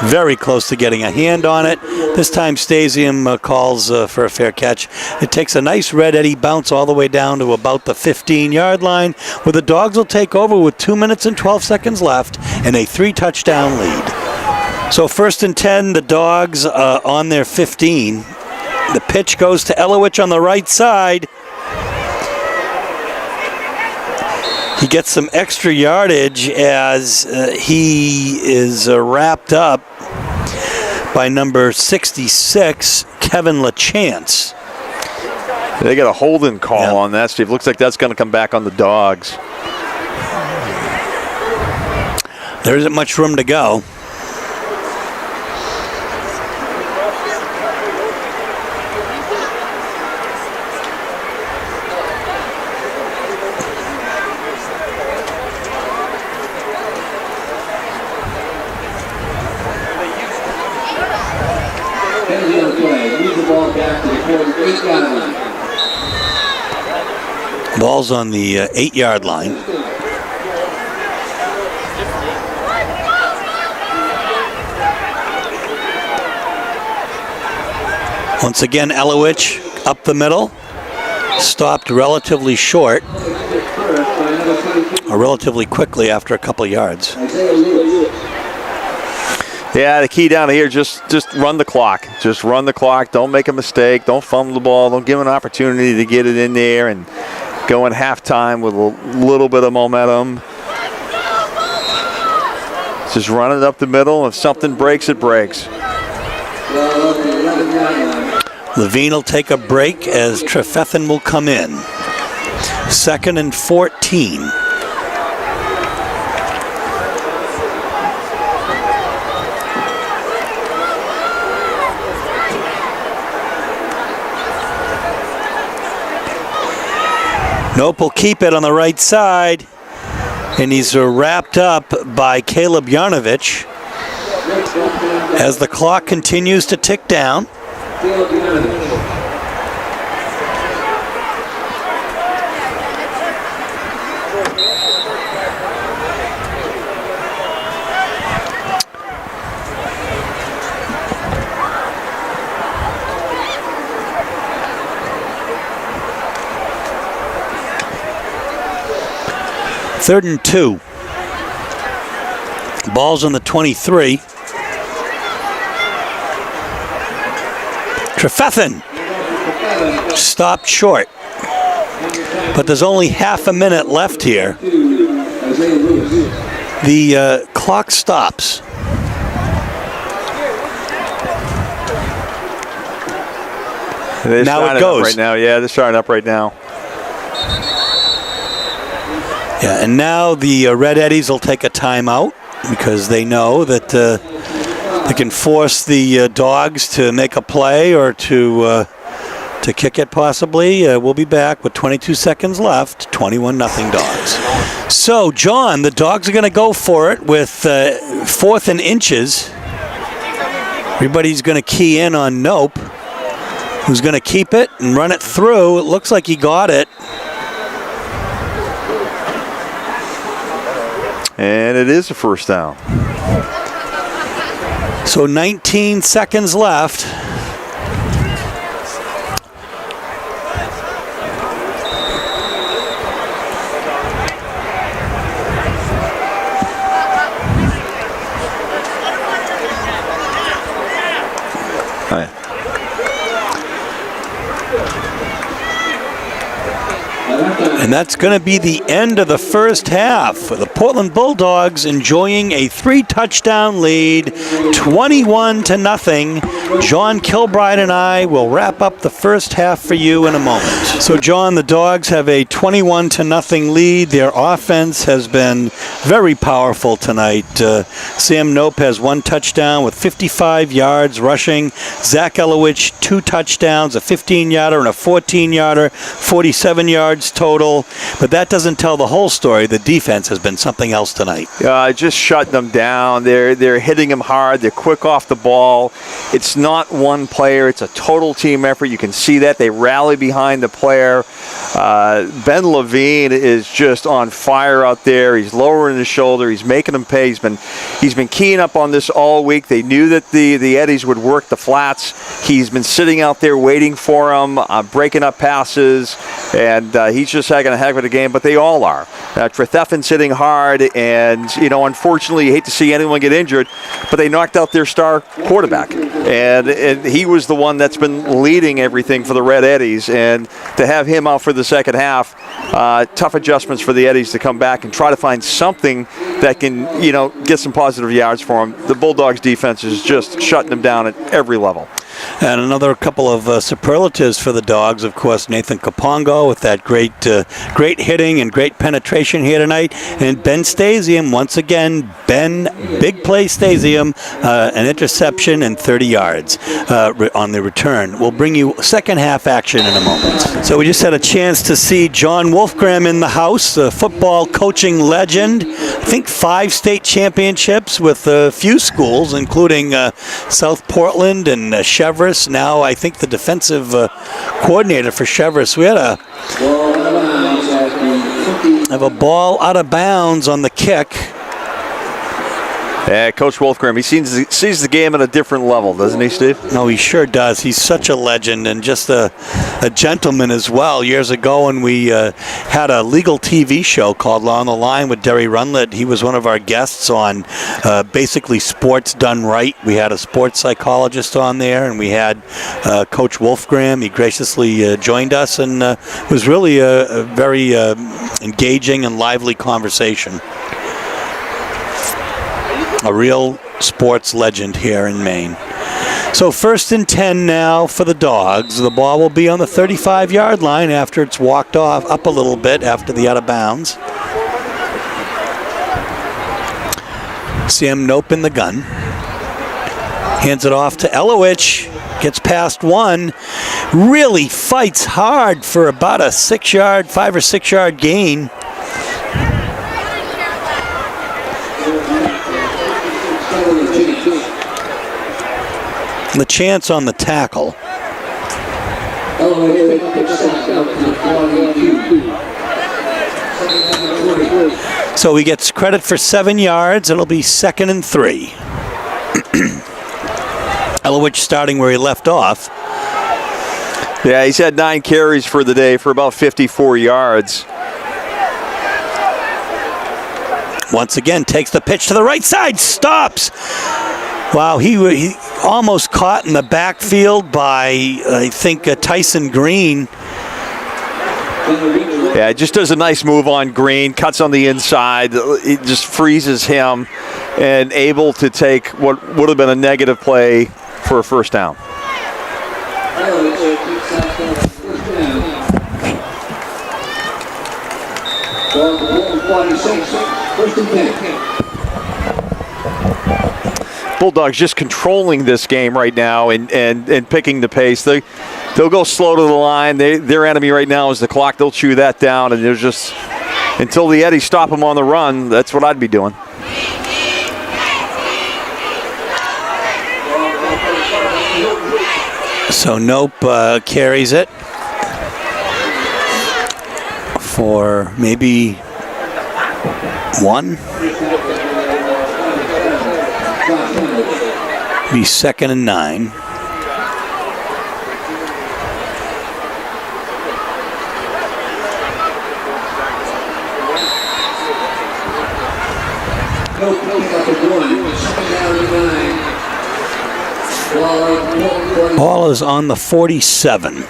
Very close to getting a hand on it. This time Stasium calls for a fair catch. It takes a nice red eddy bounce all the way down to about the 15-yard line, where the Dogs will take over with 2 minutes and 12 seconds left and a 3-touchdown lead. So 1st and 10, the Dogs on their 15. The pitch goes to Elowich on the right side. He gets some extra yardage as he is wrapped up by number 66, Kevin LaChance. They got a holding call on that, Steve. Looks like that's going to come back on the Dogs. There isn't much room to go. Ball's on the 8-yard line. Once again, Elowich up the middle. Stopped relatively short. Or relatively quickly after a couple yards. Yeah, the key down here, just run the clock. Just run the clock. Don't make a mistake. Don't fumble the ball. Don't give him an opportunity to get it in there and go in halftime with a little bit of momentum. Just run it up the middle. If something breaks, it breaks. Levine will take a break as Trefethen will come in. 2nd and 14. Nope will keep it on the right side, and he's wrapped up by Caleb Yarnovich as the clock continues to tick down. Field unanimous. Third and 2. Ball's on the 23. Trefethen stopped short. But there's only half a minute left here. The clock stops. They're Now it starting goes. up right now. Yeah, they're starting up right now. Yeah, and now the Red Eddies will take a timeout because they know that they can force the Dogs to make a play or to kick it possibly. We'll be back with 22 seconds left, 21-0 Dogs. So, John, the Dogs are going to go for it with 4th and inches. Everybody's going to key in on Nope, who's going to keep it and run it through. It looks like he got it. And it is a first down. So 19 seconds left. And that's going to be the end of the first half. The Portland Bulldogs enjoying a 3-touchdown lead, 21-0. John Kilbride and I will wrap up the first half for you in a moment. So, John, the Dogs have a 21-0 lead. Their offense has been very powerful tonight. Sam Nope has 1 touchdown with 55 yards rushing. Zach Elowich, 2 touchdowns, a 15-yarder and a 14-yarder, 47 yards total. But that doesn't tell the whole story. The defense has been something else tonight. Just shutting them down. They're hitting them hard. They're quick off the ball. It's not one player. It's a total team effort. You can see that. They rally behind the player. Ben Levine is just on fire out there. He's lowering his shoulder. He's making them pay. He's been keying up on this all week. They knew that the Eddies would work the flats. He's been sitting out there waiting for them, breaking up passes, and he's just having a heck of a game, but they all are. Trefethen sitting hard, and, unfortunately, you hate to see anyone get injured, but they knocked out their star quarterback. And he was the one that's been leading everything for the Red Eddies, and to have him out for the second half, tough adjustments for the Eddies to come back and try to find something that can, get some positive yards for them. The Bulldogs defense is just shutting them down at every level. And another couple of superlatives for the Dogs, of course, Nathan Kapongo with that great hitting and great penetration here tonight. And Ben Stasium, once again, big play Stasium, an interception and 30 yards on the return. We'll bring you second half action in a moment. So we just had a chance to see John Wolfgram in the house, a football coaching legend. I think 5 state championships with a few schools, including South Portland and Cheverus. Now I think the defensive coordinator for Cheverus. We had a ball out of bounds on the kick. Yeah, Coach Wolfgram, he sees the game at a different level, doesn't he, Steve? No, he sure does. He's such a legend and just a gentleman as well. Years ago when we had a legal TV show called Law on the Line with Derry Runlet, he was one of our guests on basically sports done right. We had a sports psychologist on there, and we had Coach Wolfgram. He graciously joined us, and it was really a very engaging and lively conversation. A real sports legend here in Maine. So 1st and 10 now for the Dogs. The ball will be on the 35-yard line after it's walked up a little bit after the out of bounds. Sam Nope in the gun. Hands it off to Elowich. Gets past one. Really fights hard for about a 5 or 6 yard gain. The chance on the tackle. Elway picks up to the 42. Second down and 3. So he gets credit for 7 yards. It'll be 2nd and 3. Elowich starting where he left off. Yeah, he's had 9 carries for the day for about 54 yards. Once again, takes the pitch to the right side, stops. Wow, he almost caught in the backfield by, I think, Tyson Green. Yeah, just does a nice move on Green, cuts on the inside. It just freezes him and able to take what would have been a negative play for a first down. Bulldogs just controlling this game right now and picking the pace. They'll go slow to the line. Their enemy right now is the clock. They'll chew that down, and there's just until the Eddies stop them on the run. That's what I'd be doing. So Nope carries it for maybe 1. Be 2nd and 9. Ball is on the 47.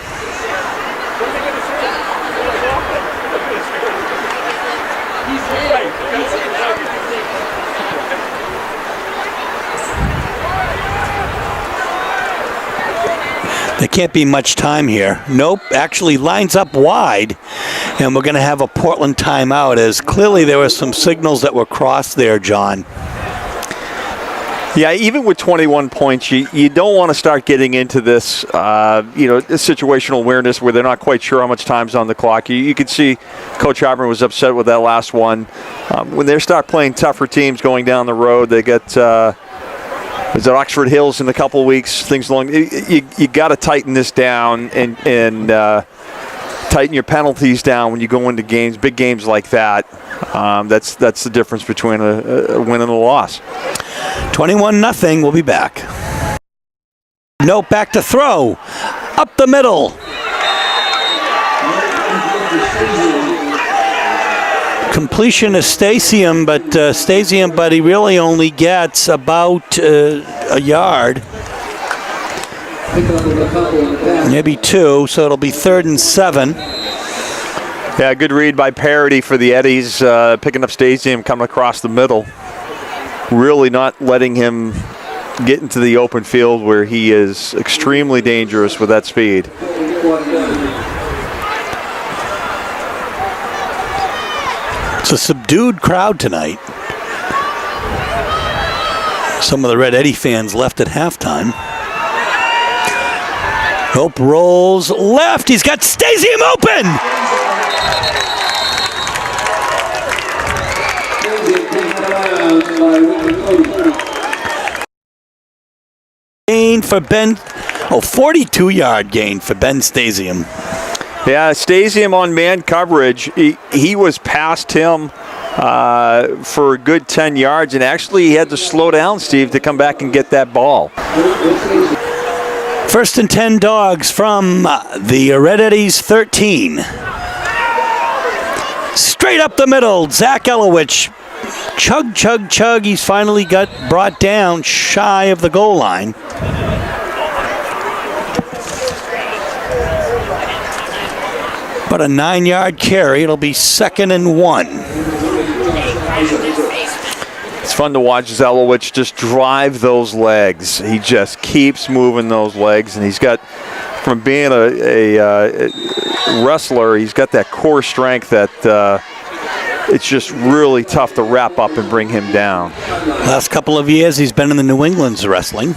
There can't be much time here. Nope, actually lines up wide, and we're going to have a Portland timeout, as clearly there were some signals that were crossed there, John. Yeah, even with 21 points, you don't want to start getting into this, situational awareness where they're not quite sure how much time's on the clock. You could see Coach Auburn was upset with that last one. When they start playing tougher teams going down the road, they get is at Oxford Hills in a couple of weeks. Things along. You got to tighten this down and tighten your penalties down when you go into games, big games like that. That's the difference between a win and a loss. 21-0. We'll be back. Nope, back to throw. Up the middle. Completion is Stasium, but he really only gets about a yard. Maybe 2, so it'll be 3rd and 7. Yeah, good read by Parity for the Eddies, picking up Stasium, coming across the middle. Really not letting him get into the open field where he is extremely dangerous with that speed. It's a subdued crowd tonight. Some of the Red Eddie fans left at halftime. Hope rolls left. He's got Stasium open. Gain for Ben. 42-yard gain for Ben Stasium. Yeah, Stasium on man coverage. He was past him for a good 10 yards, and actually he had to slow down, Steve, to come back and get that ball. 1st and 10 Dogs from the Red Eddies 13. Straight up the middle, Zach Elowich. Chug, chug, chug. He's finally got brought down shy of the goal line. But a 9-yard carry. It'll be 2nd and 1. It's fun to watch Zelowich just drive those legs. He just keeps moving those legs, and he's got, from being a wrestler, he's got that core strength that it's just really tough to wrap up and bring him down. Last couple of years, he's been in the New England's wrestling.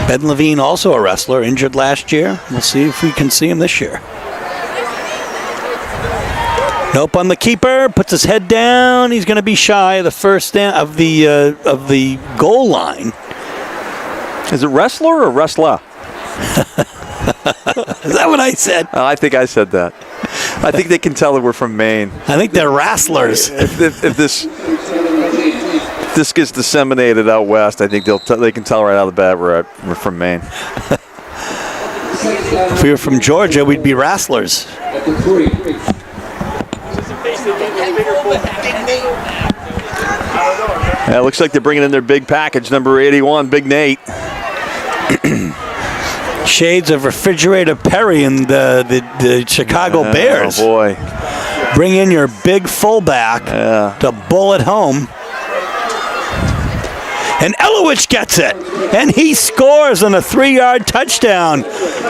Ben Levine, also a wrestler, injured last year. We'll see if we can see him this year. Nope on the keeper, puts his head down. He's going to be shy of the first down of the goal line. Is it wrestler or wrestler? Is that what I said? I think I said that. I think they can tell that we're from Maine. I think they're wrestlers. If this gets disseminated out west, I think they can tell right out of the bat we're from Maine. If we were from Georgia, we'd be wrestlers. At the 3. Yeah, it looks like they're bringing in their big package, number 81, Big Nate. Shades of Refrigerator Perry and the Chicago Bears. Oh, boy. Bring in your big fullback to bull it home. And Elowich gets it. And he scores on a 3-yard touchdown.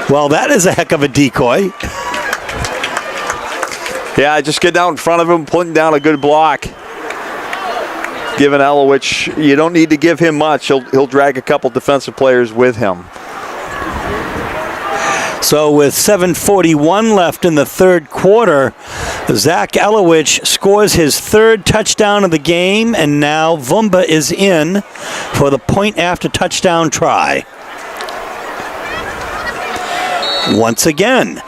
Well, that is a heck of a decoy. Yeah, just get down in front of him, putting down a good block. Giving Elowich, you don't need to give him much. He'll drag a couple defensive players with him. So with 7:41 left in the third quarter, Zach Elowich scores his third touchdown of the game, and now Vumba is in for the point after touchdown try. Once again,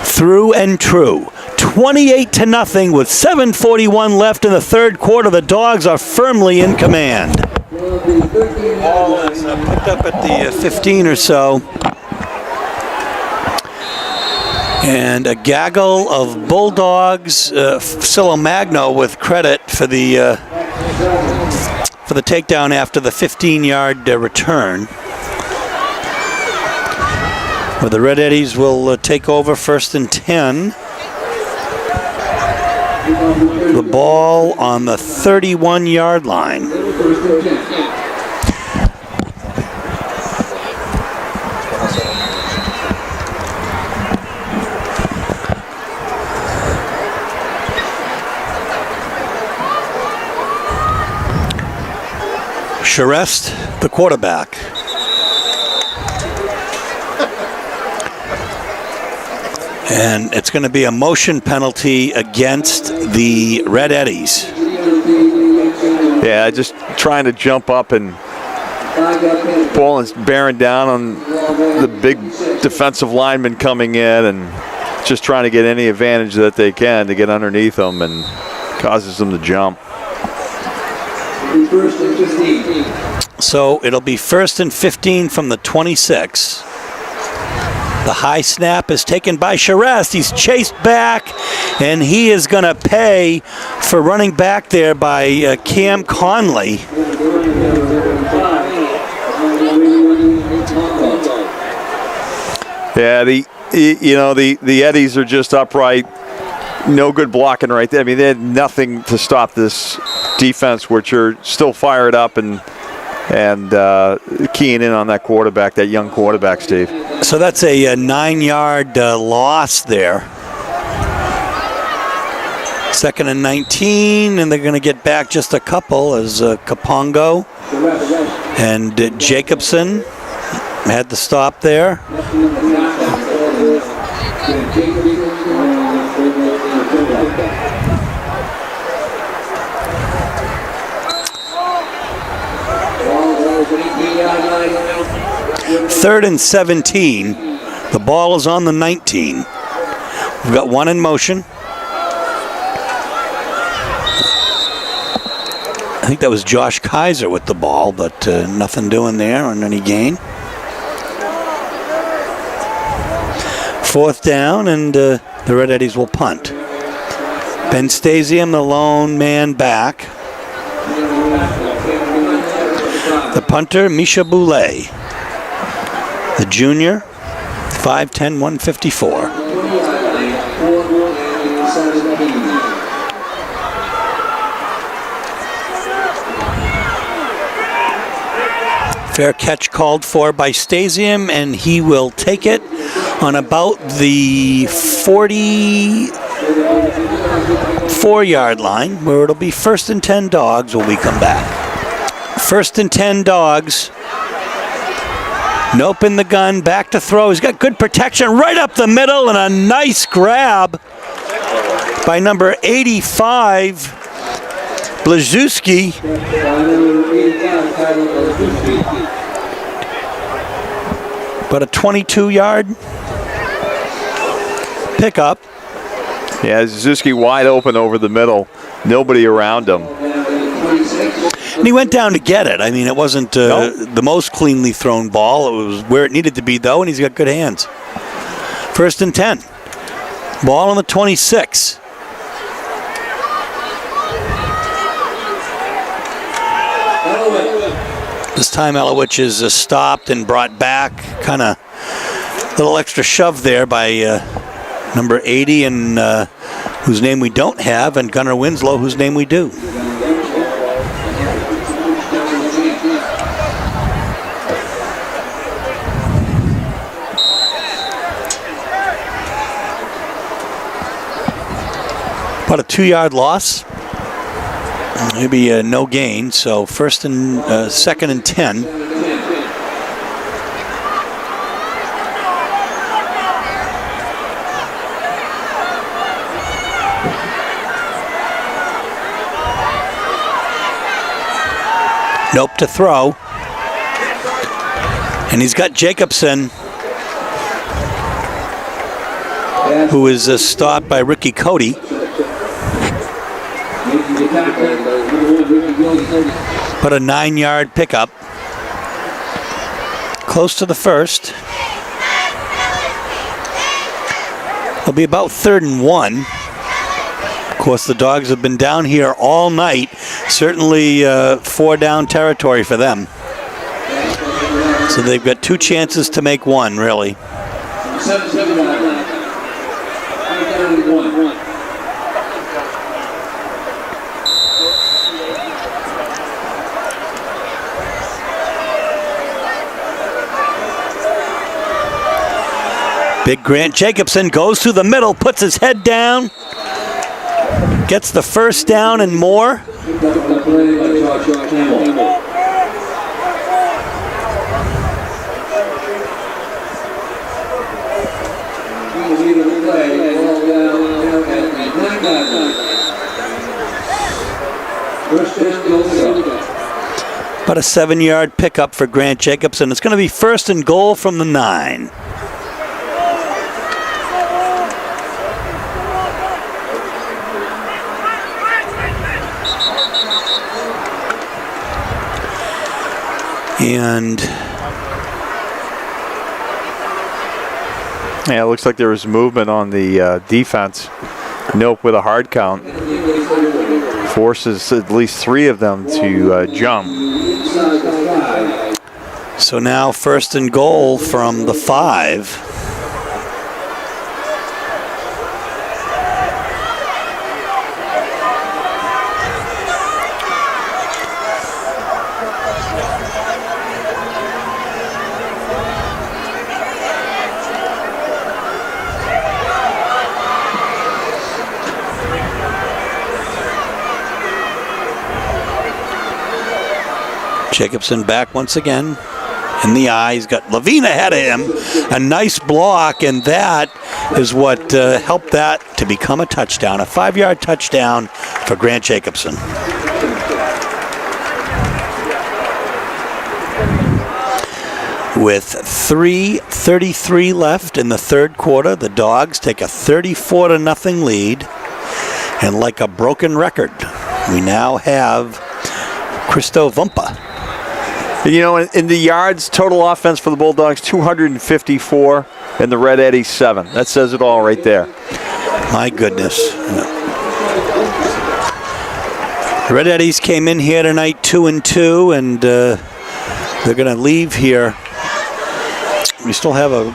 through and true. 28-0 with 7:41 left in the third quarter. The Dogs are firmly in command. Ball is picked up at the 15 or so. And a gaggle of Bulldogs. Silomagno with credit for the takedown after the 15-yard return. Well, the Red Eddies will take over 1st and 10. The ball on the 31-yard line. Charest, the quarterback. And it's going to be a motion penalty against the Red Eddies. Yeah, just trying to jump up, and Poland's bearing down on the big defensive lineman coming in and just trying to get any advantage that they can to get underneath them, and causes them to jump. So it'll be 1st and 15 from the 26. The high snap is taken by Charest. He's chased back, and he is going to pay for running back there by Cam Conley. Yeah, the Eddies are just upright. No good blocking right there. I mean, they had nothing to stop this defense, which are still fired up and keying in on that quarterback, that young quarterback, Steve. So that's a 9-yard loss there. 2nd and 19, and they're going to get back just a couple as Kapongo and Jacobson had the stop there. Third and 17. The ball is on the 19. We've got one in motion. I think that was Josh Kaiser with the ball, but nothing doing there on any gain. 4th down, and the Red Eddies will punt. Ben Stasium, the lone man back. The punter, Misha Boulay. The junior, 5'10", 154. Fair catch called for by Stasium, and he will take it on about the 44-yard line, where it'll be 1st and 10 Dogs when we come back. 1st and 10 Dogs. Nope in the gun, back to throw. He's got good protection right up the middle, and a nice grab by number 85, Blazewski. But a 22-yard pickup. Yeah, Zuski wide open over the middle. Nobody around him. And he went down to get it. I mean, it wasn't the most cleanly thrown ball. It was where it needed to be, though, and he's got good hands. 1st and 10. Ball on the 26. This time Elowich is stopped and brought back. Kind of a little extra shove there by number 80, and whose name we don't have, and Gunnar Winslow, whose name we do. About a 2-yard loss. Maybe no gain, so 2nd and 10. Nope to throw. And he's got Jacobson, who is stopped by Ricky Cody. But a 9-yard pickup. Close to the first. It'll be about 3rd and 1. Of course, the Dogs have been down here all night. Certainly 4-down territory for them. So they've got 2 chances to make one, really. Big Grant Jacobson goes through the middle, puts his head down, gets the first down and more. About a 7-yard pickup for Grant Jacobson. It's going to be 1st and goal from the 9. And yeah, it looks like there was movement on the defense. Nope, with a hard count. Forces at least 3 of them to jump. So now 1st and goal from the 5. Jacobson back once again in the eye. He's got Levine ahead of him. A nice block, and that is what helped that to become a touchdown. A 5-yard touchdown for Grant Jacobson. With 3:33 left in the 3rd quarter, the Dogs take a 34-0 lead. And like a broken record, we now have Christo Vumpa. You know, in the yards, total offense for the Bulldogs, 254, and the Red Eddies 7. That says it all right there. My goodness. The Red Eddies came in here tonight 2-2, and they're going to leave here. We still have a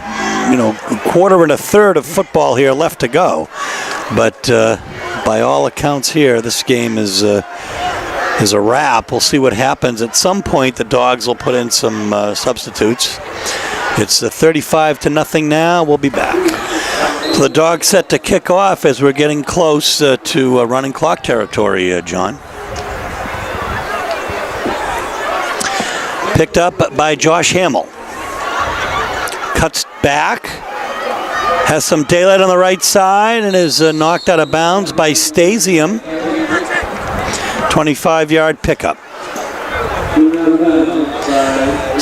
quarter and a third of football here left to go. But by all accounts here, this game is a wrap. We'll see what happens. At some point, the Dogs will put in some substitutes. It's 35-0 now. We'll be back. So the Dogs set to kick off as we're getting close to running clock territory, John. Picked up by Josh Hamill. Cuts back. Has some daylight on the right side and is knocked out of bounds by Stasium. 25-yard pickup.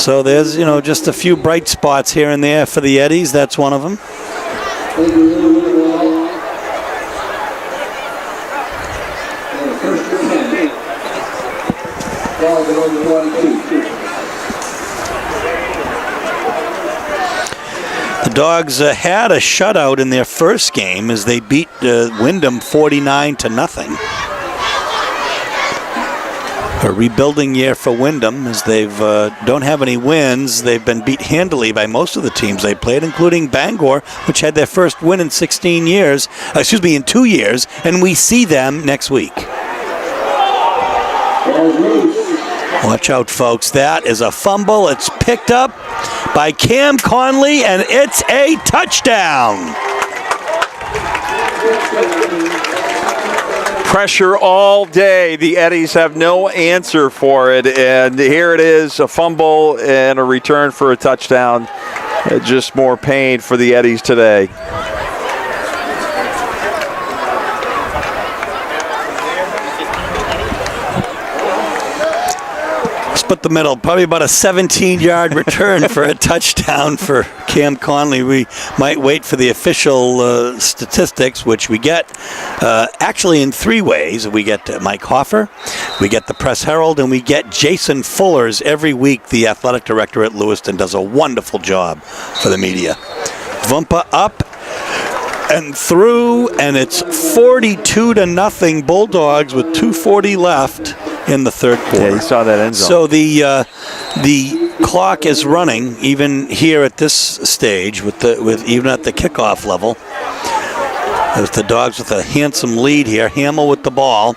So there's, just a few bright spots here and there for the Eddies. That's one of them. The Dogs had a shutout in their first game as they beat Wyndham 49-0. A rebuilding year for Wyndham as they've don't have any wins. They've been beat handily by most of the teams they played, including Bangor, which had their first win in 2 years, and we see them next week. Watch out, folks. That is a fumble. It's picked up by Cam Conley, and it's a touchdown. Pressure all day. The Eddies have no answer for it, and here it is, a fumble and a return for a touchdown. Just more pain for the Eddies today. Split the middle, probably about a 17-yard return for a touchdown for Cam Conley. We might wait for the official statistics, which we get actually in 3 ways. We get Mike Hoffer, we get the Press Herald, and we get Jason Fullers every week. The athletic director at Lewiston does a wonderful job for the media. Vumpa up and through, and it's 42-0 Bulldogs with 2:40 left in the third quarter. Yeah, you saw that end zone. So the clock is running even here at this stage with even at the kickoff level. There's the Dogs with a handsome lead here. Hamill with the ball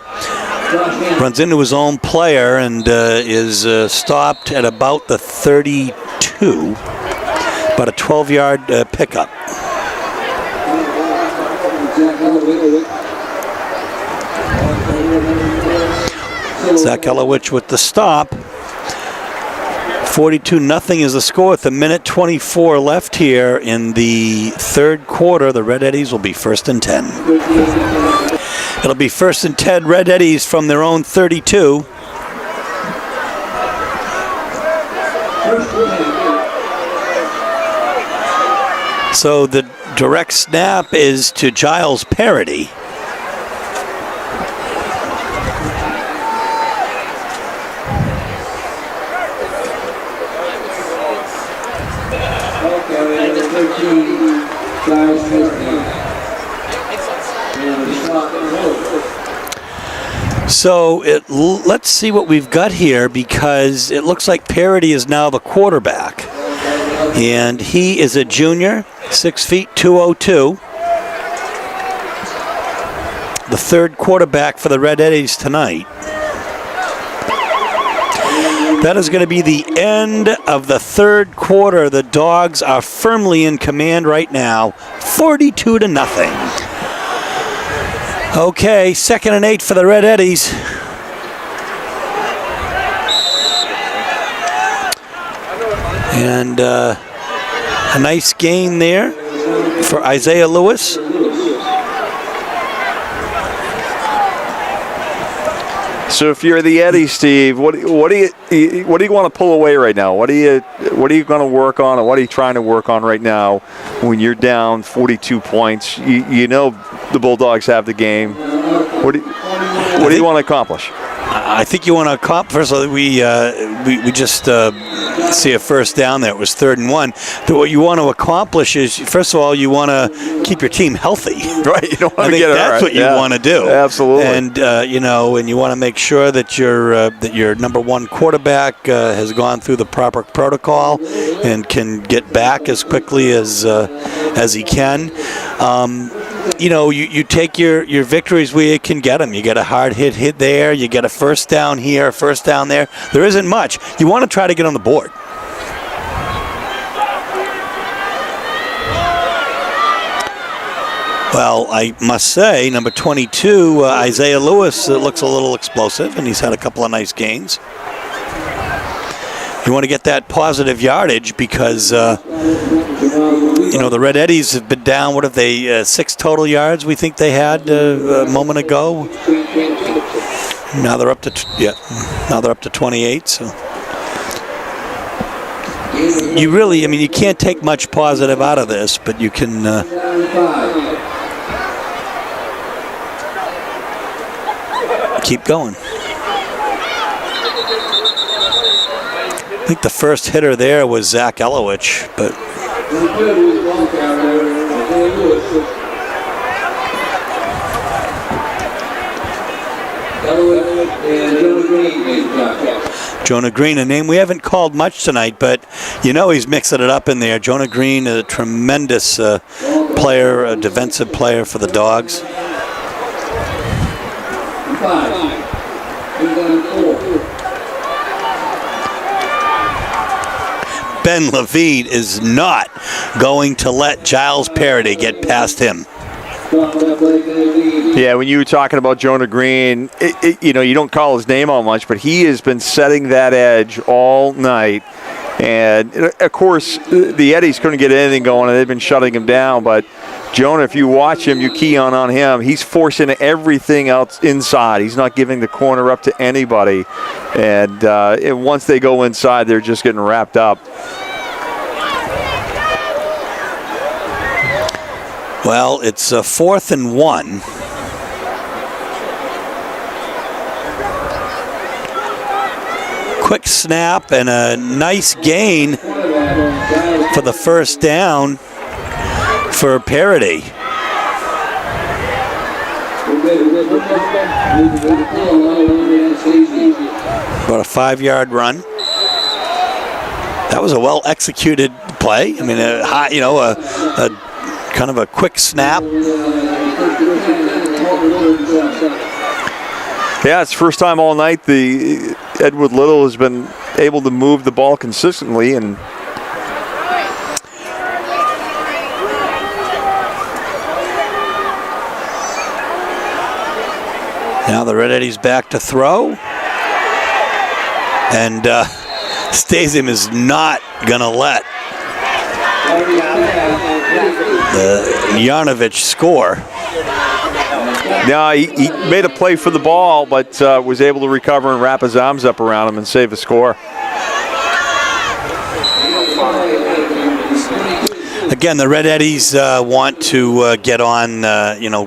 runs into his own player and is stopped at about the 32. About a 12-yard pickup. Zach Elowich with the stop. 42-0 is the score with a minute 24 left here in the third quarter. The Red Eddies will be 1st and 10. It'll be 1st and 10 Red Eddies from their own 32. So the direct snap is to Giles Parody. So let's see what we've got here, because it looks like Parody is now the quarterback. And he is a junior, 6 feet 202. The third quarterback for the Red Eddies tonight. That is going to be the end of the third quarter. The Dogs are firmly in command right now, 42-0. Okay, 2nd and 8 for the Red Eddies. And a nice gain there for Isaiah Lewis. So if you're the Eddies, Steve, what do you want to pull away right now? What are you going to work on, and what are you trying to work on right now when you're down 42 points? You know the Bulldogs have the game. What do you want to accomplish? I think you want to accomplish. First of all, we just see a first down there. It was 3rd and 1. But what you want to accomplish is, first of all, you want to keep your team healthy. Right. You don't want to get it. That's what you want to do. Absolutely. And and you want to make sure that your number one quarterback has gone through the proper protocol and can get back as quickly as he can. You take your victories where you can get them. You get a hard hit there. You get a first down here, a first down there. There isn't much. You want to try to get on the board. Well, I must say, number 22, Isaiah Lewis, looks a little explosive, and he's had a couple of nice gains. You want to get that positive yardage because, the Red Eddies have been down, 6 total yards we think they had a moment ago. Now they're up to 28, so. you really, I mean, you can't take much positive out of this, but you can keep going. I think the first hitter there was Zach Elowich, but Jonah Green, a name we haven't called much tonight, but you know he's mixing it up in there. Jonah Green, a tremendous player, a defensive player for the Dogs. Ben Levine is not going to let Giles Parody get past him. Yeah, when you were talking about Jonah Green, you don't call his name out much, but he has been setting that edge all night. And, of course, the Eddies couldn't get anything going, and they've been shutting him down. But Jonah, if you watch him, you key on him, he's forcing everything else inside. He's not giving the corner up to anybody. And once they go inside, they're just getting wrapped up. Well, it's 4th and 1. Quick snap and a nice gain for the first down for Parody. About a 5-yard run. That was a well-executed play. I mean, a kind of a quick snap. Yeah, it's the first time all night the Edward Little has been able to move the ball consistently, and now the Red Eddies back to throw, and Stasium is not gonna let Yarnovich score. No, he made a play for the ball, but was able to recover and wrap his arms up around him and save a score. Again, the Red Eddies want to get on,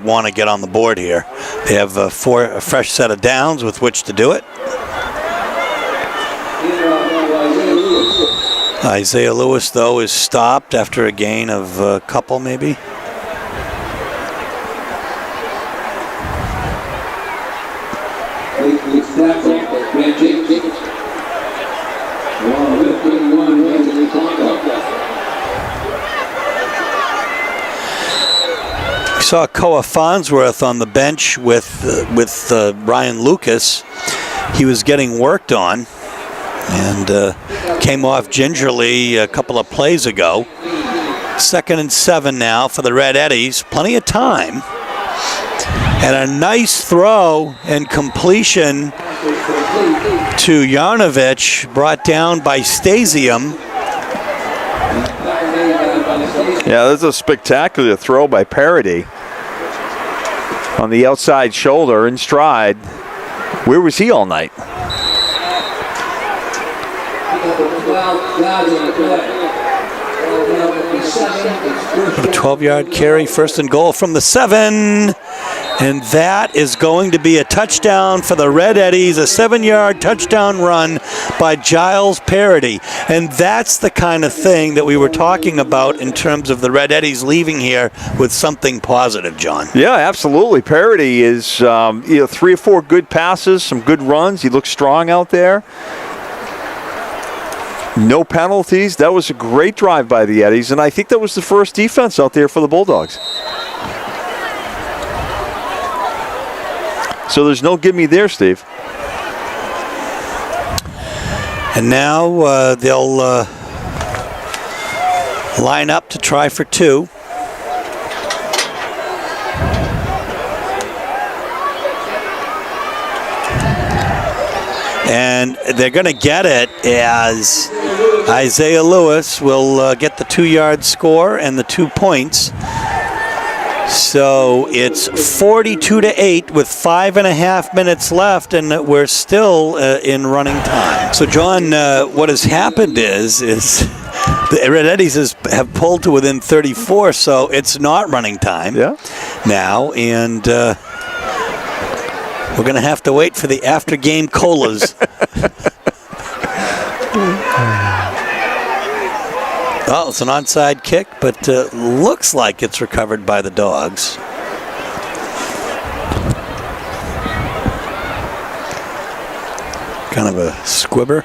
want to get on the board here. They have a fresh set of downs with which to do it. Isaiah Lewis, though, is stopped after a gain of a couple, maybe. We saw Koa Farnsworth on the bench with Ryan Lucas. He was getting worked on and came off gingerly a couple of plays ago. 2nd and 7 now for the Red Eddies. Plenty of time. And a nice throw and completion to Yarnovich, brought down by Stasium. Yeah, that's a spectacular throw by Parody on the outside shoulder in stride. Where was he all night? A 12-yard carry, 1st and goal from the 7. And that is going to be a touchdown for the Red Eddies, a 7-yard touchdown run by Giles Parody. And that's the kind of thing that we were talking about in terms of the Red Eddies leaving here with something positive, John. Yeah, absolutely. Parody is 3 or 4 good passes, some good runs. He looks strong out there. No penalties. That was a great drive by the Eddies, and I think that was the first defense out there for the Bulldogs. So there's no give me there, Steve. And now they'll line up to try for 2. And they're going to get it as Isaiah Lewis will get the 2-yard score and the 2 points. So it's 42-8 with 5.5 minutes left, and we're still in running time. So, John, what has happened is the Red Eddies have pulled to within 34, so it's not running time now, and we're going to have to wait for the after-game colas. Well, it's an onside kick, but looks like it's recovered by the Dogs. Kind of a squibber.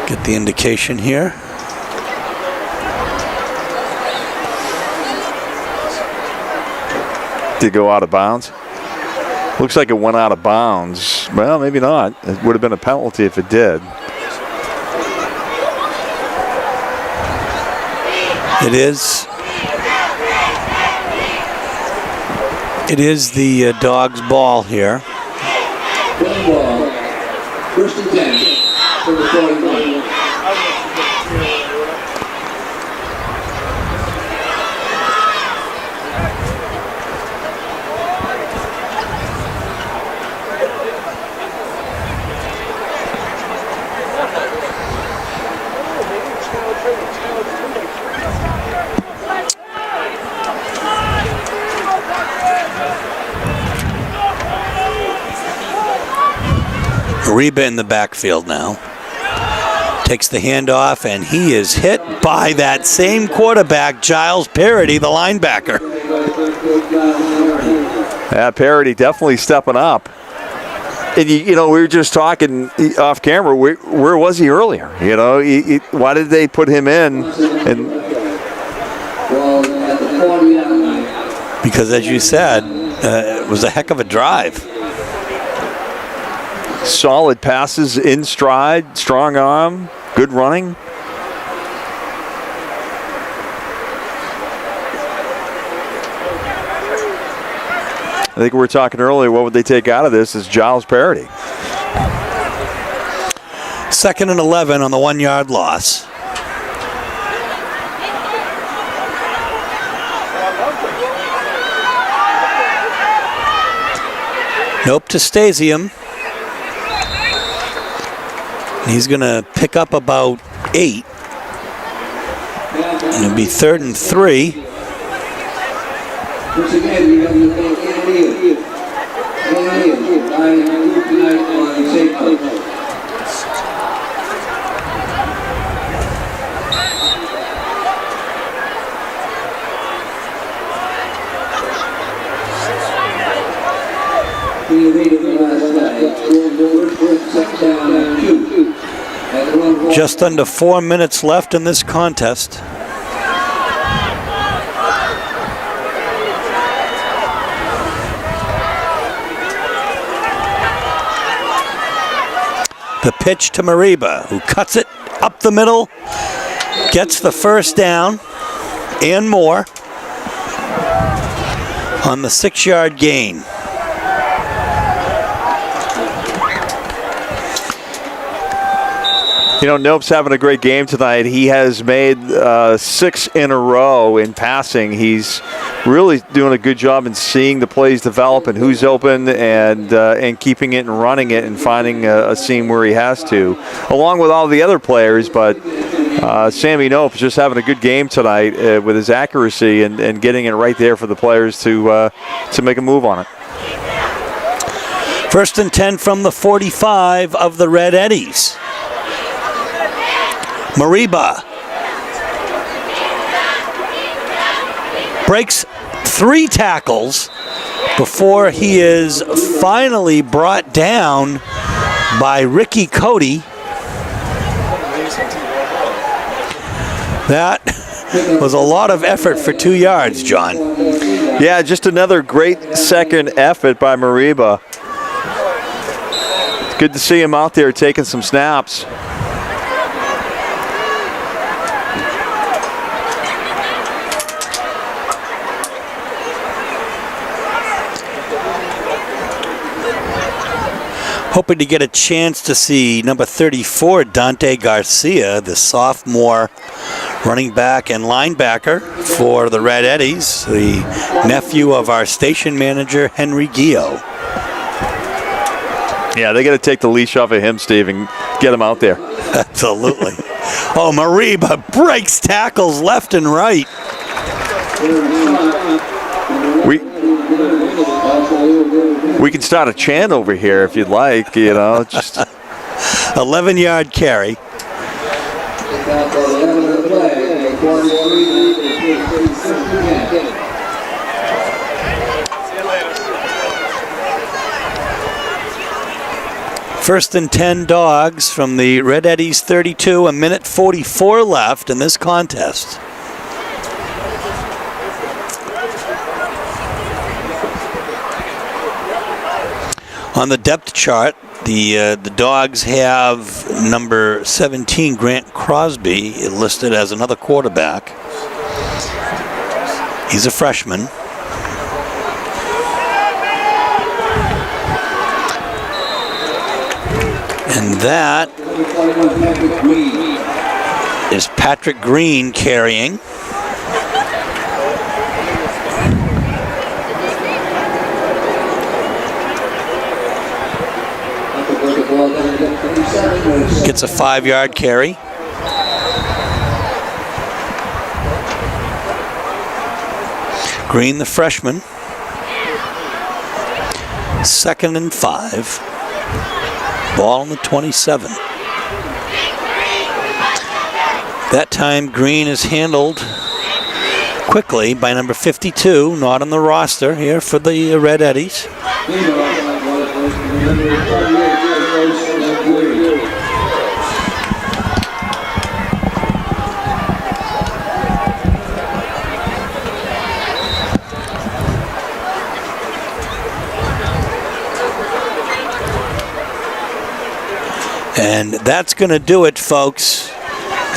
Get the indication here. Did go out of bounds? Looks like it went out of bounds. Well, maybe not. It would have been a penalty if it did. It is. It is the Dogs' ball here. Ball. First and 10 from the 41. Reba in the backfield now. Takes the handoff, and he is hit by that same quarterback, Giles Parody, the linebacker. Yeah, Parody definitely stepping up. And we were just talking off camera. Where was he earlier? Why did they put him in? And because, as you said, it was a heck of a drive. Solid passes in stride, strong arm, good running. I think we were talking earlier, what would they take out of this is Giles Parody. 2nd and 11 on the 1-yard loss. Nope to Stasium. He's going to pick up about 8. And it'll be 3rd and 3. Just under 4 minutes left in this contest. The pitch to Mariba, who cuts it up the middle, gets the first down and more on the 6-yard gain. Nope's having a great game tonight. He has made 6 in a row in passing. He's really doing a good job in seeing the plays develop and who's open and keeping it and running it and finding a seam where he has to, along with all the other players. But Sammy Nope just having a good game tonight with his accuracy and getting it right there for the players to make a move on it. 1st and 10 from the 45 of the Red Eddies. Mariba breaks 3 tackles before he is finally brought down by Ricky Cody. That was a lot of effort for 2 yards, John. Yeah, just another great second effort by Mariba. It's good to see him out there taking some snaps. hoping to get a chance to see number 34, Dante Garcia, the sophomore running back and linebacker for the Red Eddies, the nephew of our station manager, Henry Gio. Yeah, they got to take the leash off of him, Steve, and get him out there. Absolutely. Oh, Mariba breaks tackles left and right. We can start a chant over here if you'd like, just 11-yard carry. First and 10 Dogs from the Red Eddies 32, a minute 44 left in this contest. On the depth chart, the Dogs have number 17, Grant Crosby, listed as another quarterback. He's a freshman. And that is Patrick Green carrying. Gets a 5-yard carry. Green, the freshman. 2nd and 5. Ball on the 27. That time Green is handled quickly by number 52, not on the roster here for the Red Eddies. And that's going to do it, folks,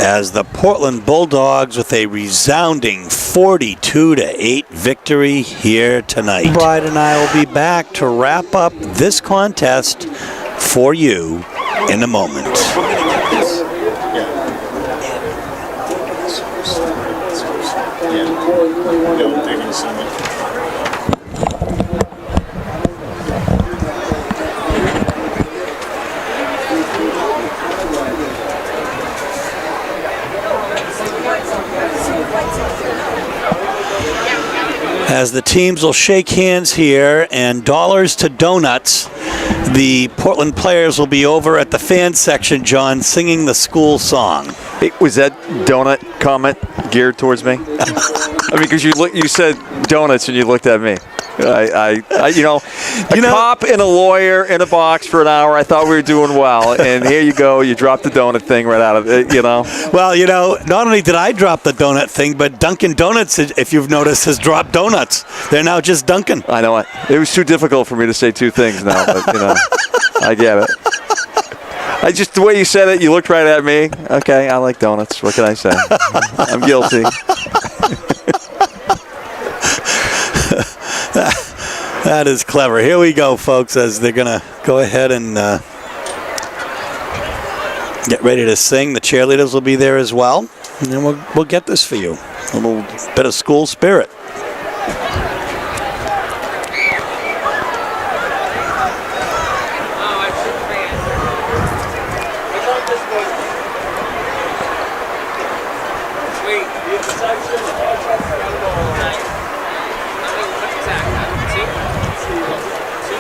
as the Portland Bulldogs with a resounding 42-8 victory here tonight. Bride and I will be back to wrap up this contest for you in a moment. As the teams will shake hands here and dollars to donuts, the Portland players will be over at the fan section, John, singing the school song. Hey, was that donut comment geared towards me? I mean, because you said donuts and you looked at me. A cop and a lawyer in a box for an hour. I thought we were doing well, and here you go. You dropped the donut thing right out of it. Well, not only did I drop the donut thing, but Dunkin' Donuts, if you've noticed, has dropped donuts. They're now just Dunkin'. I know it. It was too difficult for me to say two things now, but I get it. The way you said it, you looked right at me. Okay, I like donuts. What can I say? I'm guilty. That is clever. Here we go, folks, as they're going to go ahead and get ready to sing. The cheerleaders will be there as well. And then we'll get this for you. A little bit of school spirit.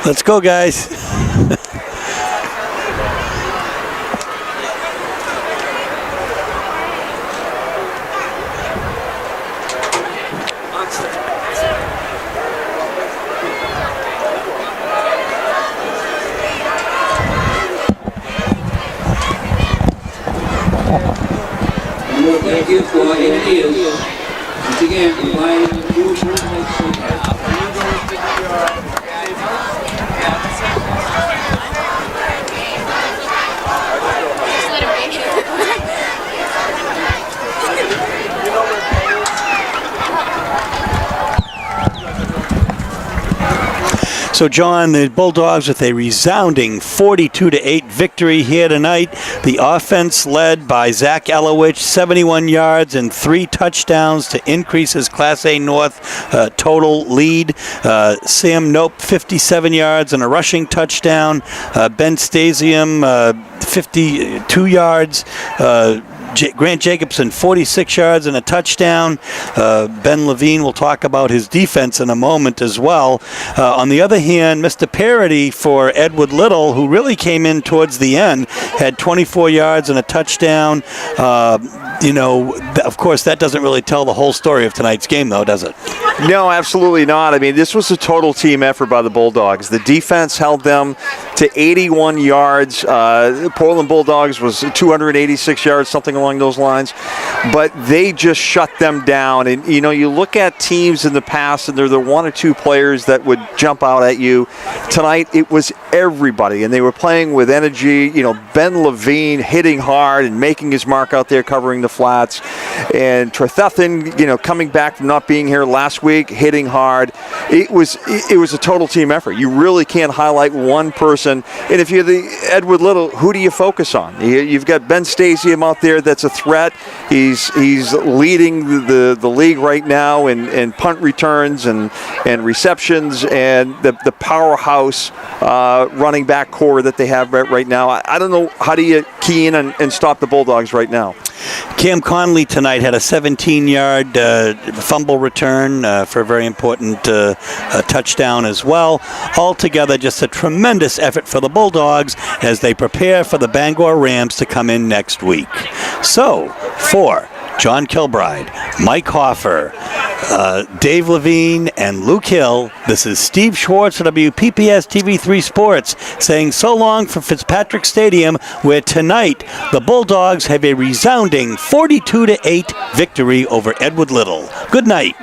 Let's go, guys. Thank you for it is. Once again, providing So, John, the Bulldogs with a resounding 42-8 victory here tonight. The offense led by Zach Elowich, 71 yards and 3 touchdowns to increase his Class A North total lead. Sam Nope, 57 yards and a rushing touchdown. Ben Stasium, 52 yards. Grant Jacobson, 46 yards and a touchdown. Ben Levine will talk about his defense in a moment as well. On the other hand, Mr. Parity for Edward Little, who really came in towards the end, had 24 yards and a touchdown. Of course, that doesn't really tell the whole story of tonight's game, though, does it? No, absolutely not. I mean, this was a total team effort by the Bulldogs. The defense held them to 81 yards. Portland Bulldogs was 286 yards, something along those lines. But they just shut them down. And, you look at teams in the past, and they're the one or two players that would jump out at you. Tonight, it was everybody, and they were playing with energy. Ben Levine hitting hard and making his mark out there, covering the flats. And Trethethan, coming back from not being here last week, hitting hard. It was a total team effort. You really can't highlight one person. And if you're the Edward Little, who do you focus on? You've got Ben Stasium out there that's a threat. He's leading the league right now in punt returns and receptions, and the powerhouse running back core that they have right now. I don't know, how do you key in and stop the Bulldogs right now? Cam Conley tonight had a 17-yard fumble return for a very important touchdown as well. Altogether, just a tremendous effort for the Bulldogs as they prepare for the Bangor Rams to come in next week. So, for John Kilbride, Mike Hoffer, Dave Levine, and Luke Hill, this is Steve Schwartz for WPPS TV3 Sports saying so long from Fitzpatrick Stadium, where tonight the Bulldogs have a resounding 42-8 victory over Edward Little. Good night.